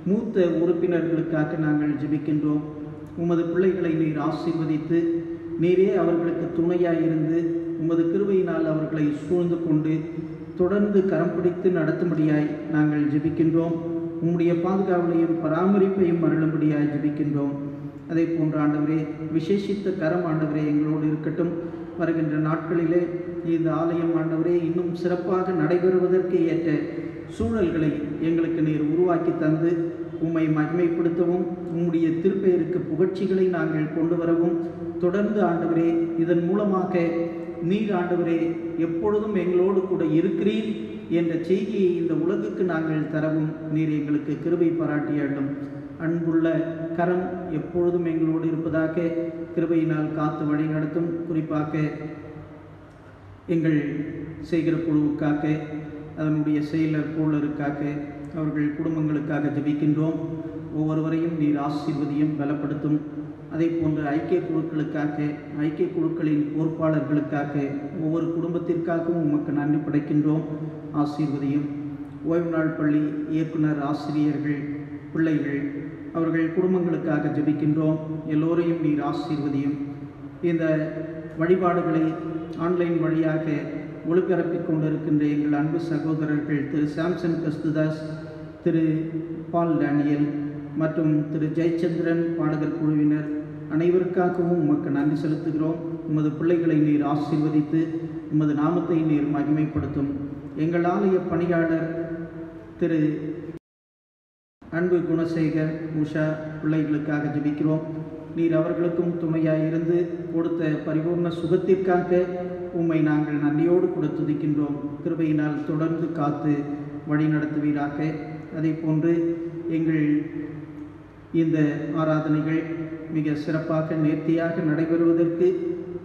[SPEAKER 1] மூத்த உறுப்பினர்களுக்காக நாங்கள் ஜெபிக்கின்றோம். உமது பிள்ளைகளை நீர் ஆசீர்வதித்து நீரே அவர்களுக்கு துணையாயிருந்து உமது கிருபையினால் அவர்களை சூழ்ந்து கொண்டு தொடர்ந்து கரம் பிடித்து நடத்தும்படியாய் நாங்கள் ஜெபிக்கின்றோம். உம்முடைய பாதுகாவலையும் பராமரிப்பையும் அருளும்படியாய் ஜெபிக்கின்றோம். அதே போன்ற ஆண்டவரே, விசேஷித்த கரம் ஆண்டவரே எங்களோடு இருக்கட்டும். வருகின்ற நாட்களிலே இந்த ஆலயம் ஆண்டவரே இன்னும் சிறப்பாக நடைபெறுவதற்கு ஏற்ற சூழல்களை எங்களுக்கு நீர் உருவாக்கி தந்து உம்மை மகிமைப்படுத்தவும் உம்முடைய திருப்பெயருக்கு புகழ்ச்சிகளை நாங்கள் கொண்டு வரவும் தொடர்ந்து ஆண்டவரே இதன் மூலமாக நீர் ஆண்டவரே எப்பொழுதும் எங்களோடு கூட இருக்கிறீர் என்ற செய்தியை இந்த உலகுக்கு நாங்கள் தரவும் நீர் எங்களுக்கு கிருபை பாராட்டியாடும். அன்புள்ள கரம் எப்பொழுதும் எங்களோடு இருப்பதாக கிருபையினால் காத்து வழி நடத்தும். குறிப்பாக எங்கள் செய்கிற குழுவுக்காக அதனுடைய செயலர் போலருக்காக அவர்கள் குடும்பங்களுக்காக ஜெபிக்கின்றோம். ஒவ்வொருவரையும் நீர் ஆசீர்வதியும் பலப்படுத்தும். அதே போன்று ஐக்கிய குழுக்களுக்காக ஐக்கிய குழுக்களின் பொறுப்பாளர்களுக்காக ஒவ்வொரு குடும்பத்திற்காகவும் உமக்கு நன்றி படைக்கின்றோம். ஆசீர்வதியும். ஓய்வு நாள் பள்ளி இயக்குனர் ஆசிரியர்கள் பிள்ளைகள் அவர்கள் குடும்பங்களுக்காக ஜெபிக்கின்றோம். எல்லோரையும் நீர் ஆசீர்வதியும். இந்த வழிபாடுகளை ஆன்லைன் வழியாக ஒளிபரப்பிக் கொண்டிருக்கின்ற எங்கள் அன்பு சகோதரர்கள் திரு சாம்சன் கஸ்துதாஸ், திரு பால் டேனியல் மற்றும் திரு ஜெயச்சந்திரன் பாடகர் குழுவினர் அனைவருக்காகவும் உமக்கு நன்றி செலுத்துகிறோம். உமது பிள்ளைகளை நீர் ஆசீர்வதித்து உமது நாமத்தை நீர் மகிமைப்படுத்தும். எங்கள் ஆலய பணியாளர் திரு அன்பு குணசேகர் உஷா பிள்ளைகளுக்காக ஜெபிக்கிறோம். நீர் அவர்களுக்கும் துணையாயிருந்து கொடுத்த பரிபூர்ண சுகத்திற்காக உம்மை நாங்கள் நன்றியோடு கூட துதிக்கின்றோம். கிருபையினால் தொடர்ந்து காத்து வழி நடத்துவீராக. அதே போன்று எங்கள் இந்த ஆராதனைகள் மிக சிறப்பாக நேர்த்தியாக நடைபெறுவதற்கு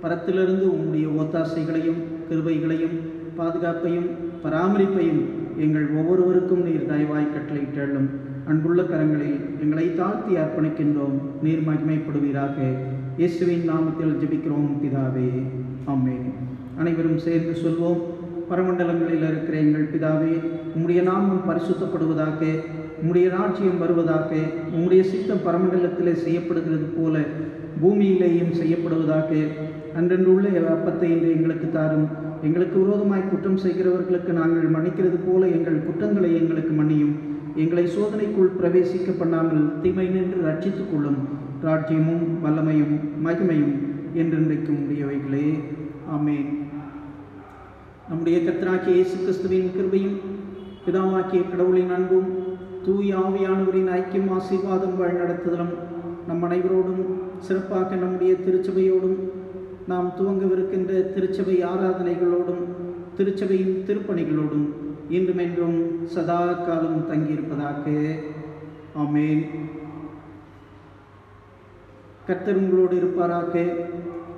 [SPEAKER 1] பரத்திலிருந்து உம்முடைய ஒத்தாசைகளையும் கிருபைகளையும் பாதுகாப்பையும் பராமரிப்பையும் எங்கள் ஒவ்வொருவருக்கும் நீர் தயவாய் கட்டளையிட்டள்ளும். அன்புள்ள கரங்களில் எங்களை தாழ்த்தி அர்ப்பணிக்கின்றோம். நீர் மகிமைப்படுவீராக. இயேசுவின் நாமத்தில் ஜெபிக்கிறோம் பிதாவே, ஆமென். அனைவரும் சேர்ந்து சொல்வோம். பரமண்டலங்களில் இருக்கிற எங்கள் பிதாவே, உம்முடைய நாமம் பரிசுத்தப்படுவதாக, உம்முடைய ராஜ்யம் வருவதாக, உம்முடைய சித்தம் பரமண்டலத்திலே செய்யப்படுகிறது போல பூமியிலேயும் செய்யப்படுவதாக. அன்றன்றுள்ள அப்பத்தை இன்று எங்களுக்கு தாரும். எங்களுக்கு விரோதமாய் குற்றம் செய்கிறவர்களுக்கு நாங்கள் மன்னிக்கிறது போல எங்கள் குற்றங்களை எங்களுக்கு மன்னியும். எங்களை சோதனைக்குள் பிரவேசிக்க பண்ணாமல் தீமை நின்று ரட்சித்துக் கொள்ளும். ராஜ்யமும் வல்லமையும் மகிமையும் என்றென்றைக்கும் உடையவைகளே, ஆமென். நம்முடைய கர்த்தராகிய இயேசு கிறிஸ்துவின் கிருபையும் பிதாவாகிய கடவுளின் அன்பும் தூய ஆவியானவரின் ஐக்கியம் ஆசீர்வாதம் வழிநடத்துதலும் நம் அனைவரோடும் சிறப்பாக நம்முடைய திருச்சபையோடும் நாம் துவங்கவிருக்கின்ற திருச்சபை ஆராதனைகளோடும் திருச்சபையின் திருப்பணிகளோடும் இன்றும் என்றும் சதா காலம் தங்கியிருப்பதாக. ஆமென். கர்த்தர் உங்களோடு இருப்பாராக.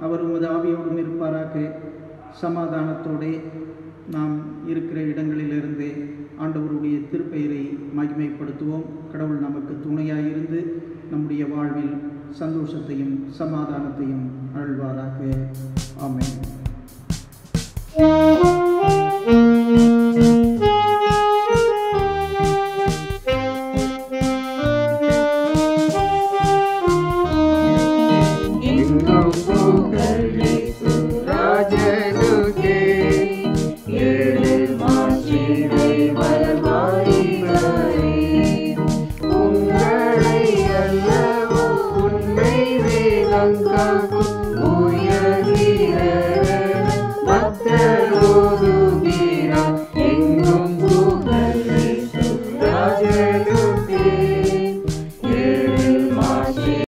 [SPEAKER 1] அவர் உமது ஆவியோடும் இருப்பாராக. சமாதானத்தோடு நாம் இருக்கிற இடங்களிலிருந்து ஆண்டவருடைய திருப்பெயரை மகிமைப்படுத்துவோம். கடவுள் நமக்கு துணையாயிருந்து நம்முடைய வாழ்வில் சந்தோஷத்தையும் சமாதானத்தையும் அருள்வாராக. ஆமென்.
[SPEAKER 2] Hallelujah.